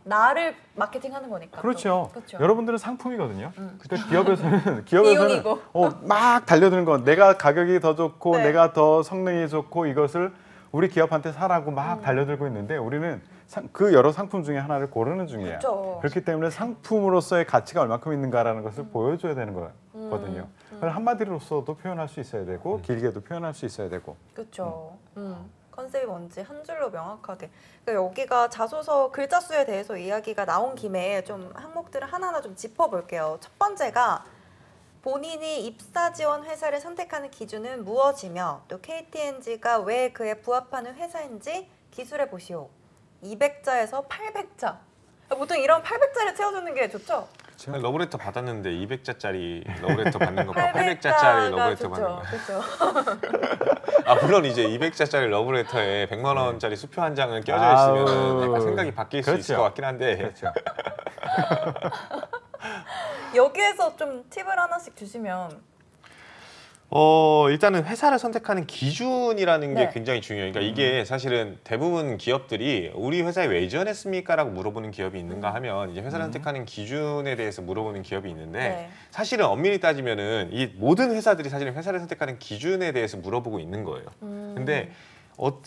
나를 마케팅하는 거니까. 그렇죠. 그렇죠. 여러분들은 상품이거든요. 그러니까 기업에서는 비용이고. 막 달려드는 건 내가 가격이 더 좋고 네. 내가 더 성능이 좋고 이것을 우리 기업한테 사라고 막 달려들고 있는데 우리는 그 여러 상품 중에 하나를 고르는 중이에요. 그렇죠. 그렇기 때문에 상품으로서의 가치가 얼마큼 있는가라는 것을 보여줘야 되는 거거든요. 그걸 한마디로서도 표현할 수 있어야 되고 길게도 표현할 수 있어야 되고. 그렇죠. 컨셉이 뭔지 한 줄로 명확하게. 그러니까 여기가 자소서 글자 수에 대해서 이야기가 나온 김에 좀 항목들을 하나하나 좀 짚어볼게요. 첫 번째가 본인이 입사 지원 회사를 선택하는 기준은 무엇이며 또 KTNG가 왜 그에 부합하는 회사인지 기술해 보시오. 200자에서 800자. 보통 이런 800자를 채워주는 게 좋죠? 러브레터 받았는데 200자짜리 러브레터 받는 것과 800자짜리 러브레터 받는 거. 그렇죠. 아 물론 이제 200자짜리 러브레터에 100만 원짜리 수표 한 장을 껴져 아우. 있으면 약간 생각이 바뀔 수 있을 그렇죠. 것 같긴 한데 그렇죠. 여기에서 좀 팁을 하나씩 주시면. 일단은 회사를 선택하는 기준이라는 게 네. 굉장히 중요해요. 그러니까 이게 사실은 대부분 기업들이 우리 회사에 왜 지원했습니까? 라고 물어보는 기업이 있는가 하면 이제 회사를 선택하는 기준에 대해서 물어보는 기업이 있는데 네. 사실은 엄밀히 따지면은 이 모든 회사들이 사실은 회사를 선택하는 기준에 대해서 물어보고 있는 거예요. 근데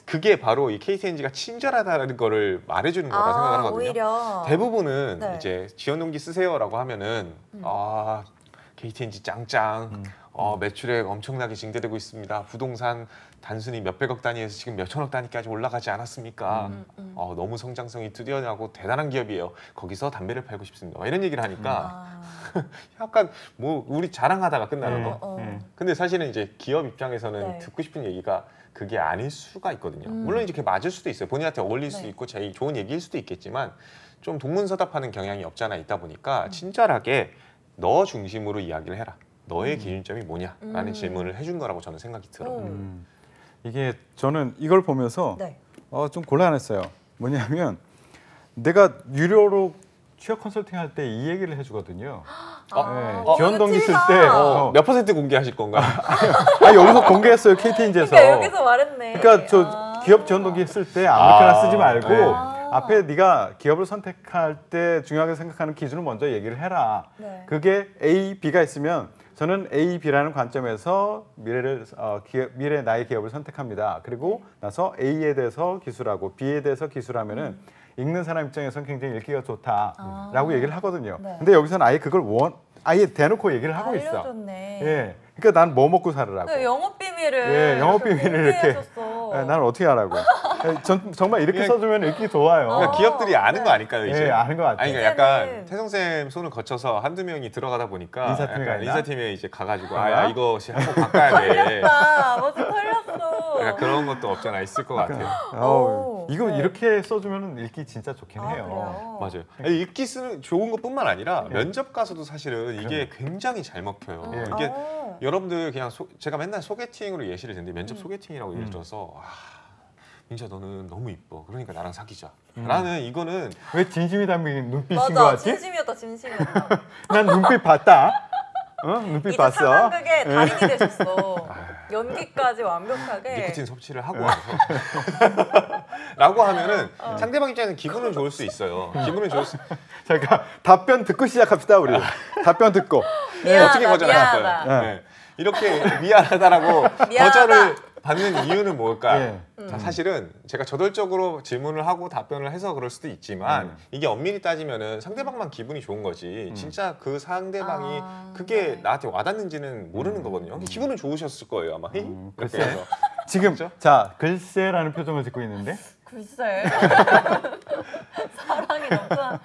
그게 바로 이 KTNG가 친절하다는 거를 말해주는 거라 생각을 하거든요. 오히려. 대부분은 네. 이제 지원 동기 쓰세요라고 하면은 KTNG 짱짱 매출액 엄청나게 증대되고 있습니다. 부동산 단순히 몇백억 단위에서 지금 몇천억 단위까지 올라가지 않았습니까? 너무 성장성이 뚜렷하고 대단한 기업이에요. 거기서 담배를 팔고 싶습니다. 이런 얘기를 하니까 약간 뭐 우리 자랑하다가 끝나는 거. 근데 사실은 이제 기업 입장에서는 네. 듣고 싶은 얘기가 그게 아닐 수가 있거든요. 물론 이제 그게 맞을 수도 있어요. 본인한테 어울릴 수 네. 있고 제일 좋은 얘기일 수도 있겠지만 좀 동문서답하는 경향이 없지 않아 있다 보니까 친절하게 너 중심으로 이야기를 해라. 너의 기준점이 뭐냐라는 질문을 해준 거라고 저는 생각이 들어요. 이게 저는 이걸 보면서 네. 좀 곤란했어요. 뭐냐면 내가 유료로 취업 컨설팅 할 때 이 얘기를 해주거든요. 지원 동기 쓸 때 몇 퍼센트 공개하실 건가요? 여기서 공개했어요. KTNG에서. 그러니까 여기서 말했네. 그러니까 저 기업 지원 동기 쓸 때 아무렇게나 쓰지 말고 네. 앞에 네가 기업을 선택할 때 중요하게 생각하는 기준을 먼저 얘기를 해라. 네. 그게 A, B가 있으면 저는 A, B라는 관점에서 미래 나의 기업을 선택합니다. 그리고 나서 A에 대해서 기술하고 B에 대해서 기술하면은 읽는 사람 입장에서는 굉장히 읽기가 좋다라고 얘기를 하거든요. 네. 근데 여기서는 아예 그걸 아예 대놓고 얘기를 하고 있어. 알려줬네. 예. 그러니까 난 뭐 먹고 살으라고. 네, 영업 비밀을. 예, 영업 비밀을 이렇게. 공개해줬어. 나는 어떻게 하라고? 정말 이렇게 그냥- 써주면 읽기 좋아요. 그러니까 기업들이 아는 거 아닐까요 이제? 예, 아는 것 같아요. 아니 그러니까 약간 이제는- 태성쌤 손을 거쳐서 한두 명이 들어가다 보니까 인사팀에 가 약간 있나? 인사팀에 이제 가가지고 그런가? 이것이 한번 바꿔야 돼. 멋진 털렸어. 약간 그런 것도 없잖아 있을 것 같아요. 이거 네. 이렇게 써주면 읽기 진짜 좋긴 해요. 그래요? 맞아요. 아니, 읽기 쓰는 좋은 것뿐만 아니라 예. 면접 가서도 사실은 이게 굉장히 잘 먹혀요. 예. 이게 여러분들 그냥 제가 맨날 소개팅으로 예시를 드는데 면접 소개팅이라고 예를 들어서 민지야 너는 너무 이뻐. 그러니까 나랑 사귀자. 라는 이거는 왜 진심이 담긴 눈빛인 거 맞아, 같지? 진심이었다, 진심이었다. 난 눈빛 봤다. 눈빛 이제 봤어. 상황극의 달인이 되셨어. 연기까지 완벽하게. 니코틴 섭취를 하고 와서 라고 하면은 상대방 입장에서는 기분은 좋을 수 있어요. 기분은 좋을 수 잠깐 답변 듣고 시작합시다 우리. 답변 듣고. 미안하다, 어떻게 거절할까요? 미안하다. 네. 이렇게 미안하다라고 미안하다. 거절을 받는 이유는 뭘까요? 예. 사실은 제가 저돌적으로 질문을 하고 답변을 해서 그럴 수도 있지만 이게 엄밀히 따지면은 상대방만 기분이 좋은 거지 진짜 그 상대방이 그게 네. 나한테 와닿는지는 모르는 거거든요. 기분은 좋으셨을 거예요 아마. 이렇게 글쎄. 해서. 지금 그렇죠? 자 글쎄라는 표정을 짓고 있는데 글쎄. 사랑이 넘쳐.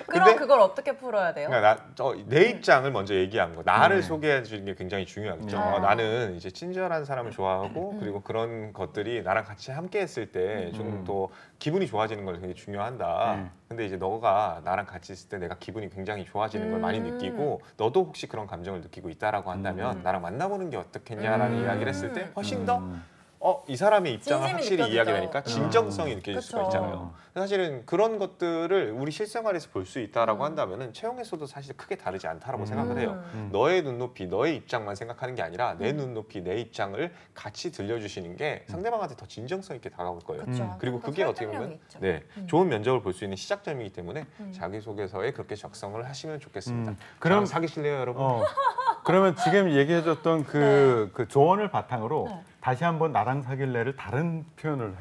그럼 근데- 그걸 어떻게 풀어야 돼요? 그러니까 내 입장을 먼저 얘기한 거. 나를 소개해 주는 게 굉장히 중요하겠죠. 나는 이제 친절한 사람을 좋아하고 그리고 그런 것들이 나랑 같이 함께 했을 때 좀 더 기분이 좋아지는 걸 굉장히 중요한다. 근데 이제 너가 나랑 같이 있을 때 내가 기분이 굉장히 좋아지는 걸 많이 느끼고 너도 혹시 그런 감정을 느끼고 있다라고 한다면 나랑 만나보는 게 어떻겠냐라는 이야기를 했을 때 훨씬 더 이 사람의 입장을 진심이 확실히 느껴지죠. 이야기하니까 진정성이 느껴질 수가 그쵸. 있잖아요. 사실은 그런 것들을 우리 실생활에서 볼 수 있다라고 한다면은 채용에서도 사실 크게 다르지 않다라고 생각을 해요. 너의 눈높이, 너의 입장만 생각하는 게 아니라 내 눈높이, 내 입장을 같이 들려주시는 게 상대방한테 더 진정성 있게 다가올 거예요. 그쵸. 그리고 더 그게 어떻게 설득력이 보면 있죠. 네, 좋은 면접을 볼 수 있는 시작점이기 때문에 자기소개서에 그렇게 작성을 하시면 좋겠습니다. 그럼- 저랑 사귀실래요, 여러분? 그러면 지금 얘기해줬던 그 조언을 바탕으로 네. 다시 한번 나랑 사귈래를 다르게 표현을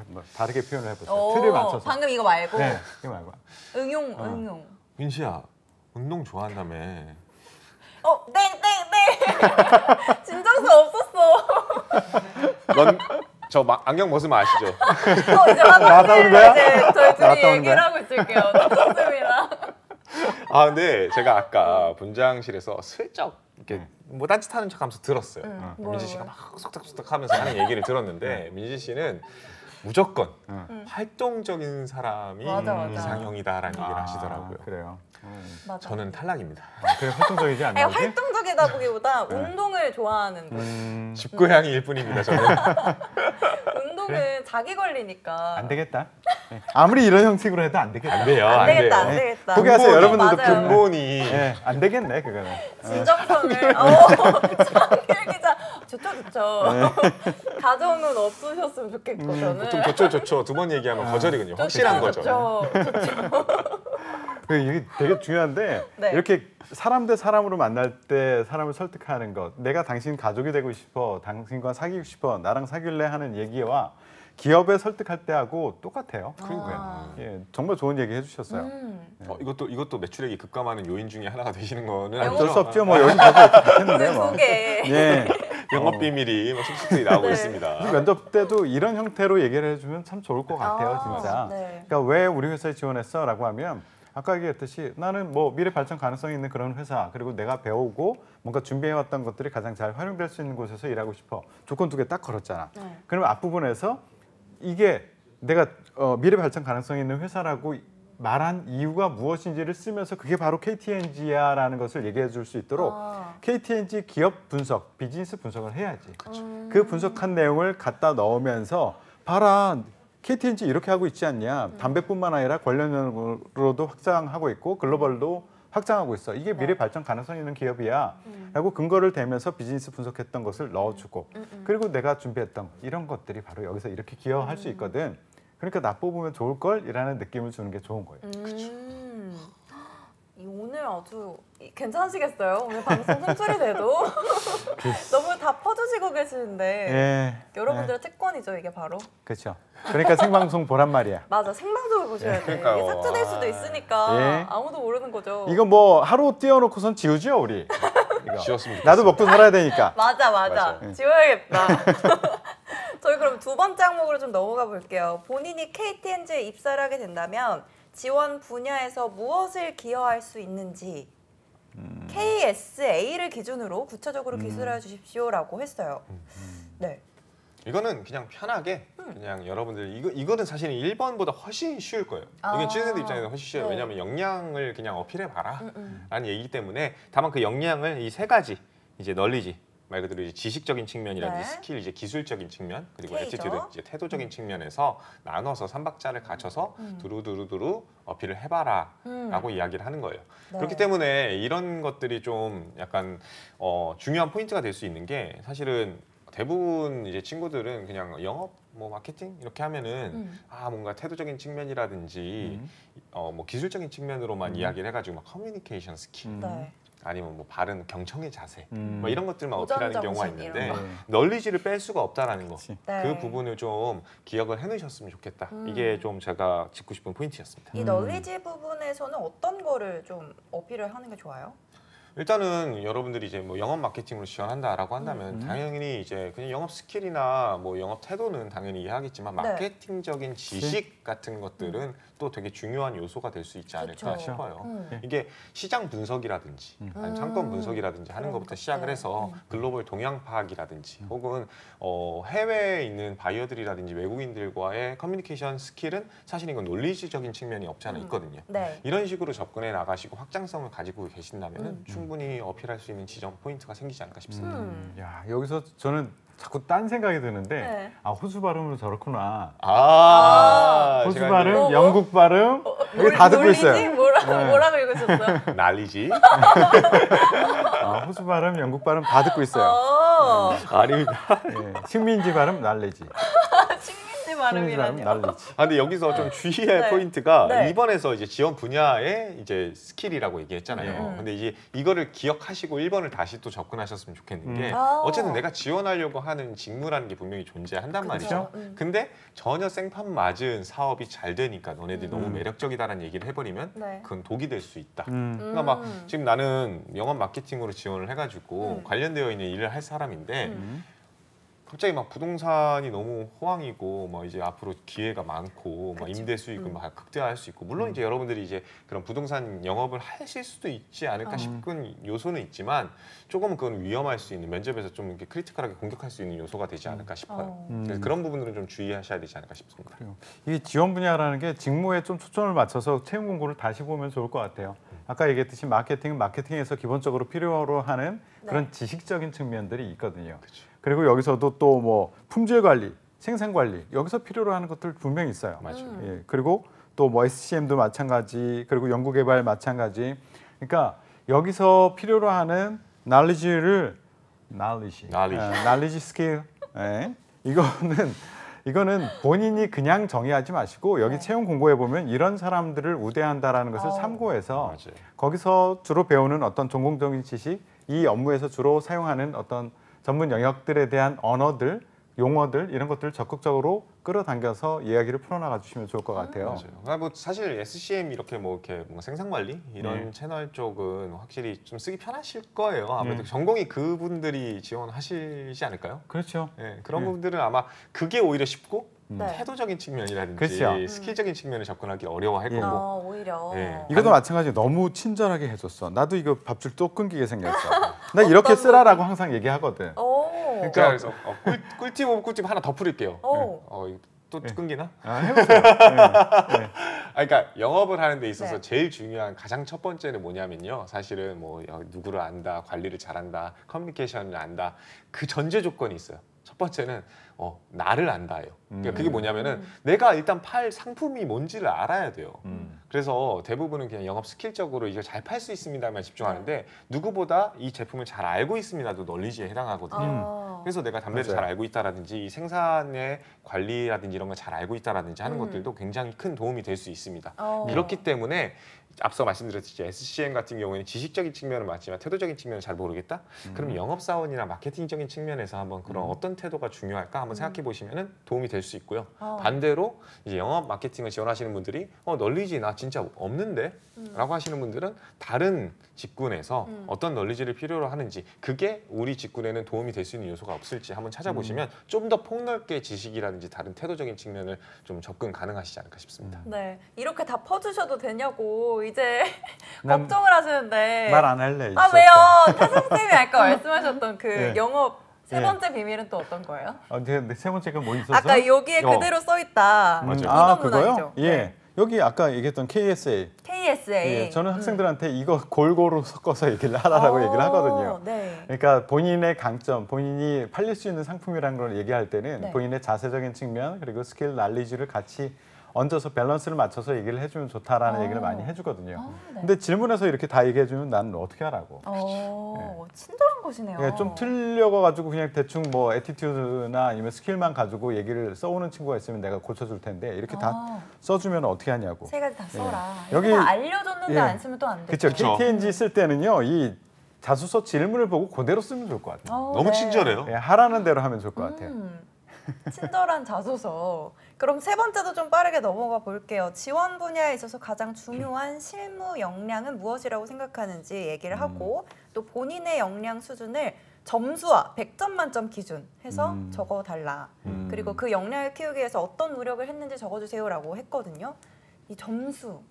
해보세요. 오, 틀을 맞춰서. 방금 이거 말고 네, 이거 말고. 응용. 민시야, 운동 좋아한다며. 네. 진정성 없었어. 넌 안경 벗으면 아시죠? 이제 한 나왔다는 거야? 이제 저희 둘이 나왔다는 얘기를 거야? 하고 있을게요. 좋습니다. 근데 제가 아까 분장실에서 슬쩍 이렇게 뭐 딴짓하는 척하면서 들었어요. 민지 씨가 막 속닥속닥하면서 하는 얘기를 들었는데 민지 씨는 무조건 응. 활동적인 사람이 맞아, 맞아. 이상형이다라는 얘기를 하시더라고요. 그래요. 맞아. 저는 탈락입니다. 그래 활동적이지 않나 아니, 보지? 활동적이다 보기보다 네. 운동을 좋아하는 거예요. 집고양이일 뿐입니다. 저는. 운동은 자기 권리니까. 안 되겠다. 네. 아무리 이런 형식으로 해도 안 되겠다. 안 돼요. 안 되겠다, 돼요. 안 되겠다. 포기하세요. 여러분들도 맞아요. 근본이 네, 안 되겠네 그거는. 진정성을 장길 기자 좋죠. 가정은 없으셨으면 좋겠고 저는 보통 좋죠. 두 번 얘기하면 거절이거든요. 확실한 거죠. 좋죠. 이게 되게 중요한데 네. 이렇게 사람 대 사람으로 만날 때 사람을 설득하는 것, 내가 당신 가족이 되고 싶어, 당신과 사귀고 싶어, 나랑 사귈래 하는 얘기와 기업에 설득할 때 하고 똑같아요. 그러니까요. 예, 정말 좋은 얘기 해주셨어요. 이것도 매출액이 급감하는 요인 중에 하나가 되시는 거는 영업- 어쩔 수 아니죠? 없죠. 뭐 여기 가서 좋겠는데 뭐. 두 개. 예. 영업 비밀이 뭐 쑥쑥 나오고 네. 있습니다. 면접 때도 이런 형태로 얘기를 해주면 참 좋을 것 같아요, 진짜. 네. 그러니까 왜 우리 회사에 지원했어?라고 하면 아까 얘기했듯이 나는 뭐 미래 발전 가능성이 있는 그런 회사 그리고 내가 배우고 뭔가 준비해왔던 것들이 가장 잘 활용될 수 있는 곳에서 일하고 싶어. 조건 두 개 딱 걸었잖아. 네. 그러면 앞부분에서 이게 내가 미래 발전 가능성이 있는 회사라고 말한 이유가 무엇인지를 쓰면서 그게 바로 KTNG야라는 것을 얘기해 줄 수 있도록 KTNG 기업 분석, 비즈니스 분석을 해야지. 그 분석한 내용을 갖다 넣으면서 봐라. KTNG 이렇게 하고 있지 않냐. 담배뿐만 아니라 관련으로도 확장하고 있고 글로벌도 확장하고 있어. 이게 미래 발전 가능성 있는 기업이야. 라고 근거를 대면서 비즈니스 분석했던 것을 넣어주고 그리고 내가 준비했던 이런 것들이 바로 여기서 이렇게 기여할 수 있거든. 그러니까 나 뽑으면 좋을 걸이라는 느낌을 주는 게 좋은 거예요. 오늘 아주 괜찮으시겠어요? 오늘 방송 송출이 돼도 너무 다 퍼주시고 계시는데 예, 여러분들의 특권이죠 이게 바로. 그렇죠. 그러니까 생방송 보란 말이야. 맞아 생방송을 보셔야 돼. 이게 그러니까요. 삭제될 수도 있으니까 예. 아무도 모르는 거죠. 이거 뭐 하루 띄워놓고선 지우죠 우리. 이거. 지웠으면 나도 좋겠습니다. 먹고 살아야 되니까. 맞아. 맞아요. 지워야겠다. 저희 그럼 두 번째 항목으로 좀 넘어가 볼게요. 본인이 KTNG에 입사를 하게 된다면 지원 분야에서 무엇을 기여할 수 있는지 KSA를 기준으로 구체적으로 기술해 주십시오라고 했어요. 네. 이거는 그냥 편하게 그냥 여러분들 이거는 사실 1번보다 훨씬 쉬울 거예요. 이건 취준생들 입장에서 훨씬 쉬워요. 네. 왜냐하면 역량을 그냥 어필해 봐라 라는 얘기이기 때문에 다만 그 역량을 이 세 가지 이제 널리지 말 그대로 이제 지식적인 측면이라든지 네. 스킬 이제 기술적인 측면 그리고 K죠. 애티튜드 이제 태도적인 측면에서 나눠서 3박자를 갖춰서 두루두루두루 어필을 해봐라라고 이야기를 하는 거예요. 네. 그렇기 때문에 이런 것들이 좀 약간 중요한 포인트가 될 수 있는 게 사실은 대부분 이제 친구들은 그냥 영업 뭐 마케팅 이렇게 하면은 뭔가 태도적인 측면이라든지 뭐 기술적인 측면으로만 이야기를 해가지고 막 커뮤니케이션 스킬 네. 아니면 뭐 바른 경청의 자세 음. 뭐 이런 것들만 도전 어필하는 경우가 정신 있는데 이런 거. 널리지를 뺄 수가 없다라는 거. 그치. 네. 그 부분을 좀 기억을 해놓으셨으면 좋겠다. 이게 좀 제가 짚고 싶은 포인트였습니다. 이 널리지 부분에서는 어떤 거를 좀 어필을 하는 게 좋아요? 일단은 여러분들이 이제 뭐 영업 마케팅으로 지원한다라고 한다면 당연히 이제 그냥 영업 스킬이나 뭐 영업 태도는 당연히 이해하겠지만 네. 마케팅적인 지식 같은 것들은 또 되게 중요한 요소가 될 수 있지 않을까 그쵸. 싶어요. 음. 이게 시장 분석이라든지 아니면 상권 분석이라든지 하는 그런 것부터 것들. 시작을 해서 글로벌 동향 파악이라든지 혹은 해외에 있는 바이어들이라든지 외국인들과의 커뮤니케이션 스킬은 사실 이건 논리지적인 측면이 없지 않아 있거든요. 네. 이런 식으로 접근해 나가시고 확장성을 가지고 계신다면 충분히 어필할 수 있는 지점 포인트가 생기지 않을까 싶습니다. 야 여기서 저는 자꾸 딴 생각이 드는데 네. 아 호주 발음으로 저렇구나. 제가 호주 이제 발음, 뭐? 영국 발음 이거 다 듣고 놀리지? 있어요. 뭐라고 읽으셨어요? 난리지? 호주 발음, 영국 발음 다 듣고 있어요. 아닙니다. 예, 식민지 발음 날리지. 식민지 식민지 발음 발음이라뇨. 날리지. 근데 여기서 좀 주의할 네. 포인트가 네. 2번에서 이제 지원 분야의 이제 스킬이라고 얘기했잖아요. 근데 이제 이거를 기억하시고 1번을 다시 또 접근하셨으면 좋겠는 게 어쨌든 내가 지원하려고 하는 직무라는 게 분명히 존재한단 말이죠. 근데 전혀 생판 맞은 사업이 잘 되니까 너네들이 너무 매력적이다라는 얘기를 해버리면 네. 그건 독이 될 수 있다. 음. 그러니까 막 지금 나는 영업 마케팅으로 지원을 해가지고 관련되어 있는 일을 할 사람인데 갑자기 막 부동산이 너무 호황이고 뭐 이제 앞으로 기회가 많고 막 임대 수익을 막 극대화할 수 있고 물론 이제 여러분들이 이제 그런 부동산 영업을 하실 수도 있지 않을까 싶은 요소는 있지만 조금은 그건 위험할 수 있는 면접에서 좀 이렇게 크리티컬하게 공격할 수 있는 요소가 되지 않을까 싶어요. 그래서 그런 부분들은 좀 주의하셔야 되지 않을까 싶습니다. 그래요. 이게 지원 분야라는 게 직무에 좀 초점을 맞춰서 채용 공고를 다시 보면 좋을 것 같아요. 아까 얘기했듯이 마케팅은 마케팅에서 기본적으로 필요로 하는 그런 지식적인 측면들이 있거든요. 그리고 여기서도 또 뭐 품질 관리, 생산 관리 여기서 필요로 하는 것들 분명히 있어요. 맞아요. 예, 그리고 또 뭐 SCM도 마찬가지, 그리고 연구 개발 마찬가지. 그러니까 여기서 필요로 하는 knowledge 스킬. 예, 이거는 본인이 그냥 정의하지 마시고 여기 채용 공고에 보면 이런 사람들을 우대한다라는 것을 참고해서 맞아요. 거기서 주로 배우는 어떤 전공적인 지식, 이 업무에서 주로 사용하는 어떤 전문 영역들에 대한 언어들, 용어들 이런 것들을 적극적으로 끌어당겨서 이야기를 풀어나가 주시면 좋을 것 같아요. 맞아요. 그러니까 뭐 사실 SCM 이렇게 뭔가 생산 관리 이런 채널 쪽은 확실히 좀 쓰기 편하실 거예요. 아무래도 전공이 그분들이 지원하시지 않을까요? 그렇죠. 네, 그런 부분들은 아마 그게 오히려 쉽고 네. 태도적인 측면이라든지 그렇죠. 스킬적인 측면을 접근하기 어려워할 거고. 오히려. 네. 이것도 마찬가지로 너무 친절하게 해줬어. 나도 이거 밥줄 또 끊기게 생겼어. 나 이렇게 쓰라라고 항상 얘기하거든. 그러니까 그래서 꿀팁 오브 꿀팁 하나 더 풀릴게요. 이거 또 끊기나? 해보세요. 그러니까 영업을 하는 데 있어서 네. 제일 중요한 가장 첫 번째는 뭐냐면요. 사실은 뭐 누구를 안다, 관리를 잘한다, 커뮤니케이션을 안다. 그 전제 조건이 있어요. 첫 번째는 나를 안다예요. 그러니까 그게 뭐냐면은 내가 일단 팔 상품이 뭔지를 알아야 돼요. 그래서 대부분은 그냥 영업 스킬적으로 이걸 잘 팔 수 있습니다만 집중하는데 누구보다 이 제품을 잘 알고 있습니다도 널리지에 해당하거든요. 그래서 내가 담배를 맞아요. 잘 알고 있다라든지 이 생산의 관리라든지 이런 걸 잘 알고 있다라든지 하는 것들도 굉장히 큰 도움이 될 수 있습니다. 그렇기 때문에 앞서 말씀드렸듯이 SCM 같은 경우에는 지식적인 측면은 맞지만 태도적인 측면은 잘 모르겠다? 그럼 영업사원이나 마케팅적인 측면에서 한번 그런 어떤 태도가 중요할까 한번 생각해 보시면 도움이 될 수 있고요. 반대로 이제 영업 마케팅을 지원하시는 분들이 널리지 나 진짜 없는데? 라고 하시는 분들은 다른 직군에서 어떤 널리지를 필요로 하는지 그게 우리 직군에는 도움이 될 수 있는 요소가 없을지 한번 찾아보시면 좀 더 폭넓게 지식이라든지 다른 태도적인 측면을 좀 접근 가능하시지 않을까 싶습니다. 네, 이렇게 다 퍼주셔도 되냐고 이제 난 걱정을 하시는데. 말 안 할래. 왜요? 태성쌤이 아까 말씀하셨던 그 네. 영업 세 네. 번째 비밀은 또 어떤 거예요? 근데 세 번째가 뭐 있었어? 아까 여기에 그대로 써 있다. 맞아요. 이건 그거요? 문항이죠. 예. 네. 여기 아까 얘기했던 KSA. KSA. 예, 저는 학생들한테 이거 골고루 섞어서 얘기를 하라고 얘기를 하거든요. 네. 그러니까 본인의 강점, 본인이 팔릴 수 있는 상품이라는 걸 얘기할 때는 네. 본인의 자세적인 측면 그리고 스킬, 날리지를 같이 얹어서 밸런스를 맞춰서 얘기를 해주면 좋다라는 얘기를 많이 해주거든요. 네. 근데 질문에서 이렇게 다 얘기해주면 나는 어떻게 하라고? 친절한 것이네요. 예, 좀 틀려가 가지고 그냥 대충 뭐 애티튜드나 아니면 스킬만 가지고 얘기를 써오는 친구가 있으면 내가 고쳐줄 텐데 이렇게 다 써주면 어떻게 하냐고. 세 가지 다 써라. 여기- 여기 다 알려줬는데 예. 안 쓰면 또 안 돼. 그렇죠. 그쵸. KTNG 쓸 때는요, 이 자소서 질문을 보고 그대로 쓰면 좋을 것 같아요. 너무 친절해요. 예, 하라는 대로 하면 좋을 것 같아요. 친절한 자소서. 그럼 세 번째도 좀 빠르게 넘어가 볼게요. 지원 분야에 있어서 가장 중요한 실무 역량은 무엇이라고 생각하는지 얘기를 하고 또 본인의 역량 수준을 점수와 100점 만점 기준 해서 적어달라. 그리고 그 역량을 키우기 위해서 어떤 노력을 했는지 적어주세요라고 했거든요. 이 점수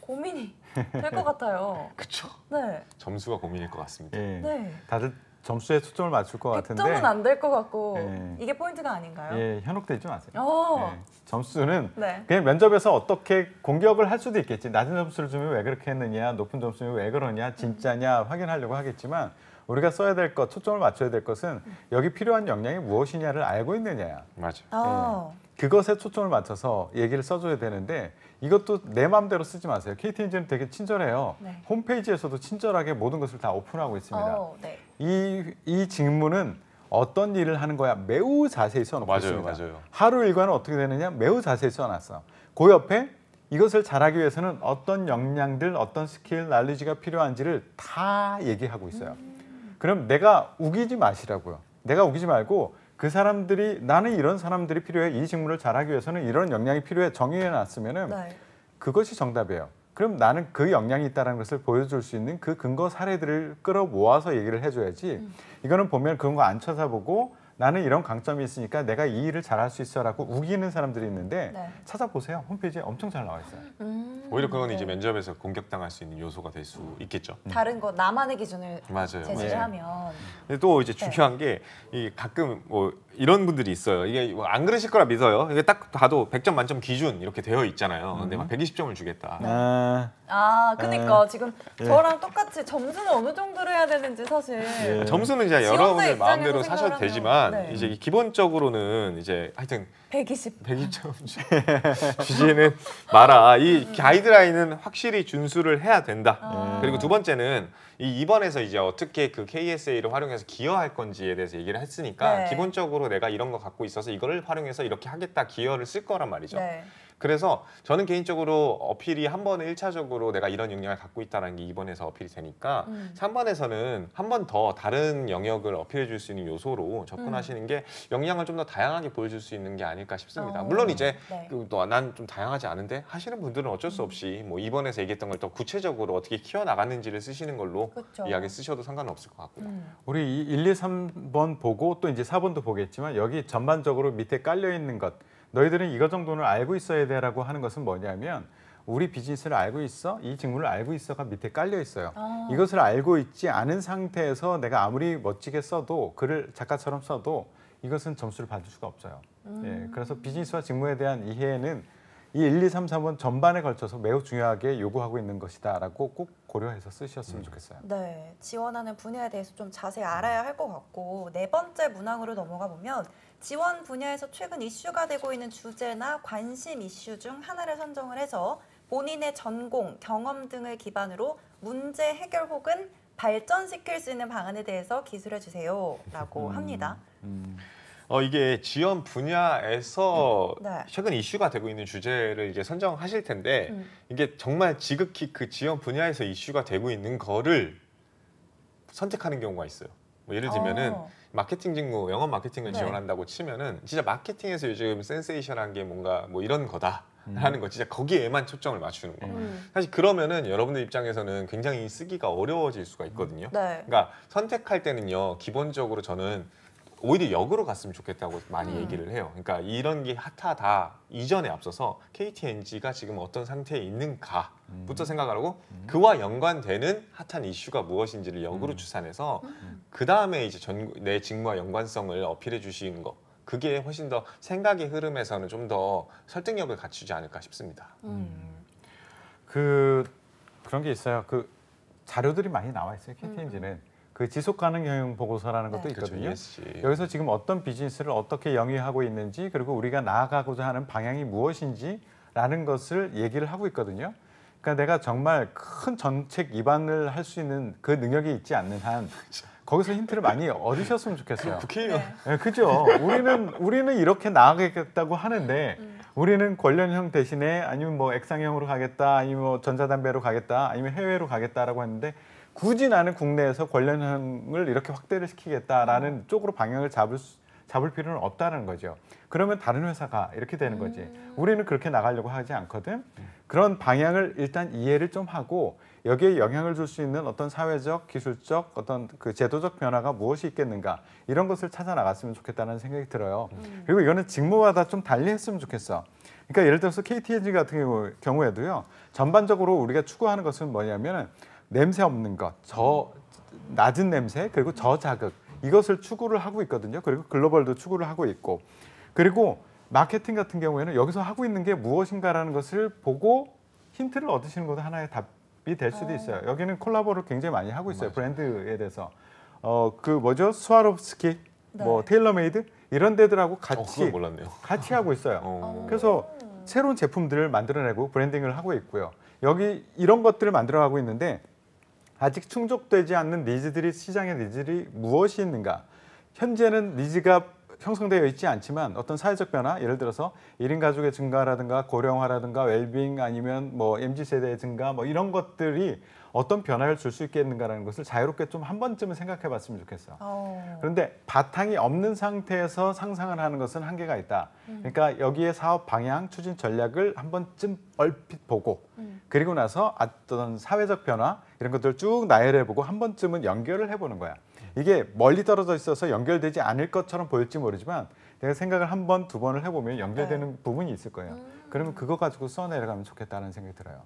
고민이 될 것 같아요. 그쵸. 네. 점수가 고민일 것 같습니다. 예. 네. 다들 점수에 초점을 맞출 것 같은데 100점은 안 될 것 같고 예. 이게 포인트가 아닌가요? 예, 현혹되지 마세요. 예, 어. 점수는 네. 그냥 면접에서 어떻게 공격을 할 수도 있겠지. 낮은 점수를 주면 왜 그렇게 했느냐, 높은 점수면 왜 그러냐, 진짜냐 확인하려고 하겠지만 우리가 써야 될 것, 초점을 맞춰야 될 것은 여기 필요한 역량이 무엇이냐를 알고 있느냐. 맞아요. 그것에 초점을 맞춰서 얘기를 써줘야 되는데 이것도 내 마음대로 쓰지 마세요. KTNG는 되게 친절해요. 네. 홈페이지에서도 친절하게 모든 것을 다 오픈하고 있습니다. 네. 이 직무는 어떤 일을 하는 거야 매우 자세히 써놓고 맞아요, 있습니다. 맞아요. 하루 일과는 어떻게 되느냐 매우 자세히 써놨어. 그 옆에 이것을 잘하기 위해서는 어떤 역량들, 어떤 스킬, 날리지가 필요한지를 다 얘기하고 있어요. 그럼 내가 우기지 마시라고요. 내가 우기지 말고 그 사람들이 나는 이런 사람들이 필요해. 이 직무를 잘하기 위해서는 이런 역량이 필요해. 정의해놨으면은 네. 그것이 정답이에요. 그럼 나는 그 역량이 있다는 것을 보여줄 수 있는 그 근거 사례들을 끌어 모아서 얘기를 해줘야지. 이거는 보면 그런 거 안 찾아보고 나는 이런 강점이 있으니까 내가 이 일을 잘할 수 있어라고 우기는 사람들이 있는데 네. 찾아보세요. 홈페이지에 엄청 잘 나와 있어요. 오히려 그건 네. 이제 면접에서 공격당할 수 있는 요소가 될 수 있겠죠. 다른 거 나만의 기준을 맞아요. 제시하면 근데 또 이제 중요한 게 이 가끔 뭐 이런 분들이 있어요. 이게 뭐안 그러실 거라 믿어요. 이게 딱 봐도 100점 만점 기준 이렇게 되어 있잖아요. 근데 막 120점을 주겠다. 그러니까 지금 저랑 똑같이 점수는 어느 정도로 해야 되는지 사실 점수는 이제 지원자 여러분의 입장에서 마음대로 사셔도 생각하면, 되지만 네. 이제 기본적으로는 이제 하여튼 120. 120점 주지는 마라. 이 가이드라인은 확실히 준수를 해야 된다. 그리고 두 번째는 이 2번에서 이제 어떻게 그 KSA를 활용해서 기여할 건지에 대해서 얘기를 했으니까 네. 기본적으로 내가 이런 거 갖고 있어서 이거를 활용해서 이렇게 하겠다 기여를 쓸 거란 말이죠. 네. 그래서 저는 개인적으로 어필이 한 번에 1차적으로 내가 이런 역량을 갖고 있다는 게 2번에서 어필이 되니까 3번에서는 한 번 더 다른 영역을 어필해 줄 수 있는 요소로 접근하시는 게 역량을 좀 더 다양하게 보여줄 수 있는 게 아닐까 싶습니다. 물론 이제 네. 난 좀 다양하지 않은데 하시는 분들은 어쩔 수 없이 뭐 2번에서 얘기했던 걸 더 구체적으로 어떻게 키워나갔는지를 쓰시는 걸로 그렇죠. 이야기 쓰셔도 상관은 없을 것 같고요. 우리 이 1, 2, 3번 보고 또 이제 4번도 보겠지만 여기 전반적으로 밑에 깔려 있는 것 너희들은 이거 정도는 알고 있어야 돼라고 하는 것은 뭐냐면 우리 비즈니스를 알고 있어? 이 직무를 알고 있어가 밑에 깔려 있어요. 이것을 알고 있지 않은 상태에서 내가 아무리 멋지게 써도 글을 작가처럼 써도 이것은 점수를 받을 수가 없어요. 예, 그래서 비즈니스와 직무에 대한 이해는 이 1, 2, 3, 4번 전반에 걸쳐서 매우 중요하게 요구하고 있는 것이다라고 꼭 고려해서 쓰셨으면 좋겠어요. 네, 지원하는 분야에 대해서 좀 자세히 알아야 할 것 같고 네 번째 문항으로 넘어가 보면 지원 분야에서 최근 이슈가 되고 있는 주제나 관심 이슈 중 하나를 선정을 해서 본인의 전공, 경험 등을 기반으로 문제 해결 혹은 발전시킬 수 있는 방안에 대해서 기술해 주세요라고 합니다. 이게 지원 분야에서 네. 최근 이슈가 되고 있는 주제를 이제 선정하실 텐데 이게 정말 지극히 그 지원 분야에서 이슈가 되고 있는 거를 선택하는 경우가 있어요. 뭐 예를 들면은 마케팅 직무, 영업 마케팅을 네. 지원한다고 치면은 진짜 마케팅에서 요즘 센세이션한 게 뭔가 뭐 이런 거다. 하는 거 진짜 거기에만 초점을 맞추는 거. 사실 그러면은 여러분들 입장에서는 굉장히 쓰기가 어려워질 수가 있거든요. 네. 그러니까 선택할 때는요 기본적으로 저는 오히려 역으로 갔으면 좋겠다고 많이 얘기를 해요. 그러니까 이런 게 핫하다 이전에 앞서서 KTNG가 지금 어떤 상태에 있는가부터 생각을 하고 그와 연관되는 핫한 이슈가 무엇인지를 역으로 추산해서 그 다음에 이제 내 직무와 연관성을 어필해 주시는 거. 그게 훨씬 더 생각의 흐름에서는 좀 더 설득력을 갖추지 않을까 싶습니다. 그런 게 있어요. 그 자료들이 많이 나와 있어요. KTNG는 그 지속 가능 경영 보고서라는 것도 네. 있거든요. ESG. 여기서 지금 어떤 비즈니스를 어떻게 영위하고 있는지 그리고 우리가 나아가고자 하는 방향이 무엇인지라는 것을 얘기를 하고 있거든요. 그러니까 내가 정말 큰 정책 입안을 할 수 있는 그 능력이 있지 않는 한 거기서 힌트를 많이 얻으셨으면 좋겠어요. 국회의원. 네, 그죠. 우리는 이렇게 나아가겠다고 하는데 우리는 권련형 대신에 아니면 뭐 액상형으로 가겠다, 아니면 뭐 전자담배로 가겠다, 아니면 해외로 가겠다라고 했는데 굳이 나는 국내에서 권련형을 이렇게 확대를 시키겠다라는 쪽으로 방향을 잡을 필요는 없다는 거죠. 그러면 다른 회사가 이렇게 되는 거지. 우리는 그렇게 나가려고 하지 않거든. 그런 방향을 일단 이해를 좀 하고 여기에 영향을 줄 수 있는 어떤 사회적, 기술적, 어떤 그 제도적 변화가 무엇이 있겠는가 이런 것을 찾아 나갔으면 좋겠다는 생각이 들어요. 그리고 이거는 직무마다 좀 달리 했으면 좋겠어. 그러니까 예를 들어서 KTNG 같은 경우에도요. 전반적으로 우리가 추구하는 것은 뭐냐면 냄새 없는 것, 낮은 냄새 그리고 저자극 이것을 추구를 하고 있거든요. 그리고 글로벌도 추구를 하고 있고 그리고 마케팅 같은 경우에는 여기서 하고 있는 게 무엇인가라는 것을 보고 힌트를 얻으시는 것도 하나의 답이 될 수도 있어요. 여기는 콜라보를 굉장히 많이 하고 있어요. 브랜드에 대해서 그 뭐죠? 스와rov스키, 네. 뭐 테일러메이드 이런 데들하고 그건 같이 몰랐네요. 하고 있어요. 어. 그래서 새로운 제품들을 만들어내고 브랜딩을 하고 있고요. 여기 이런 것들을 만들어가고 있는데 아직 충족되지 않는 니즈들이 시장의 니즈들이 무엇이 있는가? 현재는 니즈가 형성되어 있지 않지만 어떤 사회적 변화, 예를 들어서 1인 가족의 증가라든가 고령화라든가 웰빙 아니면 뭐 MZ세대의 증가 뭐 이런 것들이 어떤 변화를 줄 수 있겠는가라는 것을 자유롭게 좀 한 번쯤은 생각해 봤으면 좋겠어. 그런데 바탕이 없는 상태에서 상상을 하는 것은 한계가 있다. 그러니까 여기에 사업 방향, 추진 전략을 한 번쯤 얼핏 보고 그리고 나서 어떤 사회적 변화 이런 것들을 쭉 나열해 보고 한 번쯤은 연결을 해보는 거야. 이게 멀리 떨어져 있어서 연결되지 않을 것처럼 보일지 모르지만 내가 생각을 한 번, 두 번을 해보면 연결되는 부분이 있을 거예요. 그러면 그거 가지고 써내려가면 좋겠다는 생각이 들어요.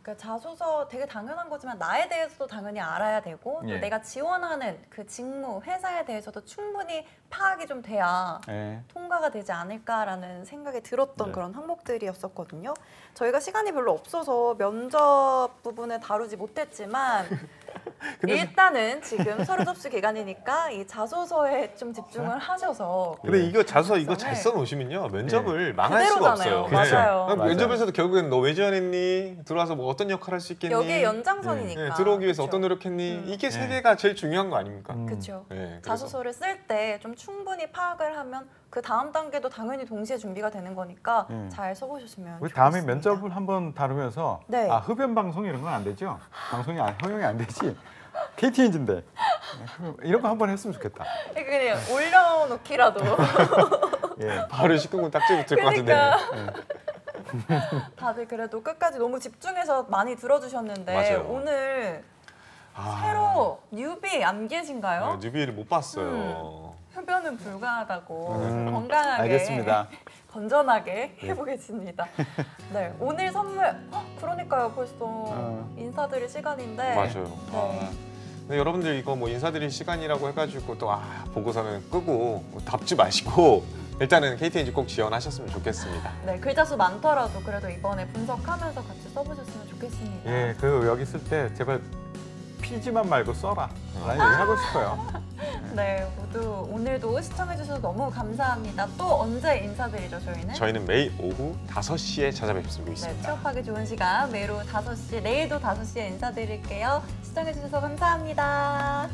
그러니까 자소서 되게 당연한 거지만 나에 대해서도 당연히 알아야 되고 또 예. 내가 지원하는 그 직무, 회사에 대해서도 충분히 파악이 좀 돼야 예. 통과가 되지 않을까라는 생각이 들었던 네. 그런 항목들이었었거든요. 저희가 시간이 별로 없어서 면접 부분을 다루지 못했지만 근데 일단은 지금 서류 접수 기간이니까 이 자소서에 좀 집중을 하셔서 근데 이거 자소서 이거 네. 잘 써놓으시면요 면접을 망할 그대로잖아요. 수가 없어요. 맞아요. 네. 맞아요. 면접에서도 결국엔 너 왜 지원했니? 들어와서 뭐 어떤 역할 할 수 있겠니? 여기에 연장선이니까 네, 들어오기 위해서 그쵸? 어떤 노력했니? 이게 세 네. 개가 제일 중요한 거 아닙니까? 그렇죠. 네, 그래서 자소서를 쓸 때 좀 충분히 파악을 하면 그 다음 단계도 당연히 동시에 준비가 되는 거니까 잘 써보셨으면 우리 좋겠습니다. 다음에 면접을 한번 다루면서 네. 흡연 방송 이런 건 안 되죠? 방송이 허용이 안 되지. KT 엔진데 이런 거 한번 했으면 좋겠다. 그냥 올려놓기라도 예. 바로 식근군 딱지 붙을 것 그러니까 같은데. 다들 그래도 끝까지 너무 집중해서 많이 들어주셨는데 맞아요. 오늘 아, 새로 뉴비 안 계신가요? 뉴비를 못 봤어요. 흡연은 불가하다고 건강하게 알겠습니다. 건전하게 해보겠습니다. 네, 오늘 선물 그러니까요 벌써 인사드릴 시간인데 맞아요. 네. 근데 여러분들 이거 뭐 인사드릴 시간이라고 해가지고 또 보고서는 끄고 답지 마시고 일단은 KTNG 꼭 지원하셨으면 좋겠습니다. 네, 글자 수 많더라도 그래도 이번에 분석하면서 같이 써보셨으면 좋겠습니다. 예, 그 여기 쓸 때 제발 피지만 말고 써라. 라는 얘기 하고 싶어요. 네, 모두 오늘도 시청해주셔서 너무 감사합니다. 또 언제 인사드리죠, 저희는? 저희는 매일 오후 5시에 찾아뵙고 네, 있습니다. 취업하기 좋은 시간 매일 오후 5시, 내일도 5시에 인사드릴게요. 시청해주셔서 감사합니다.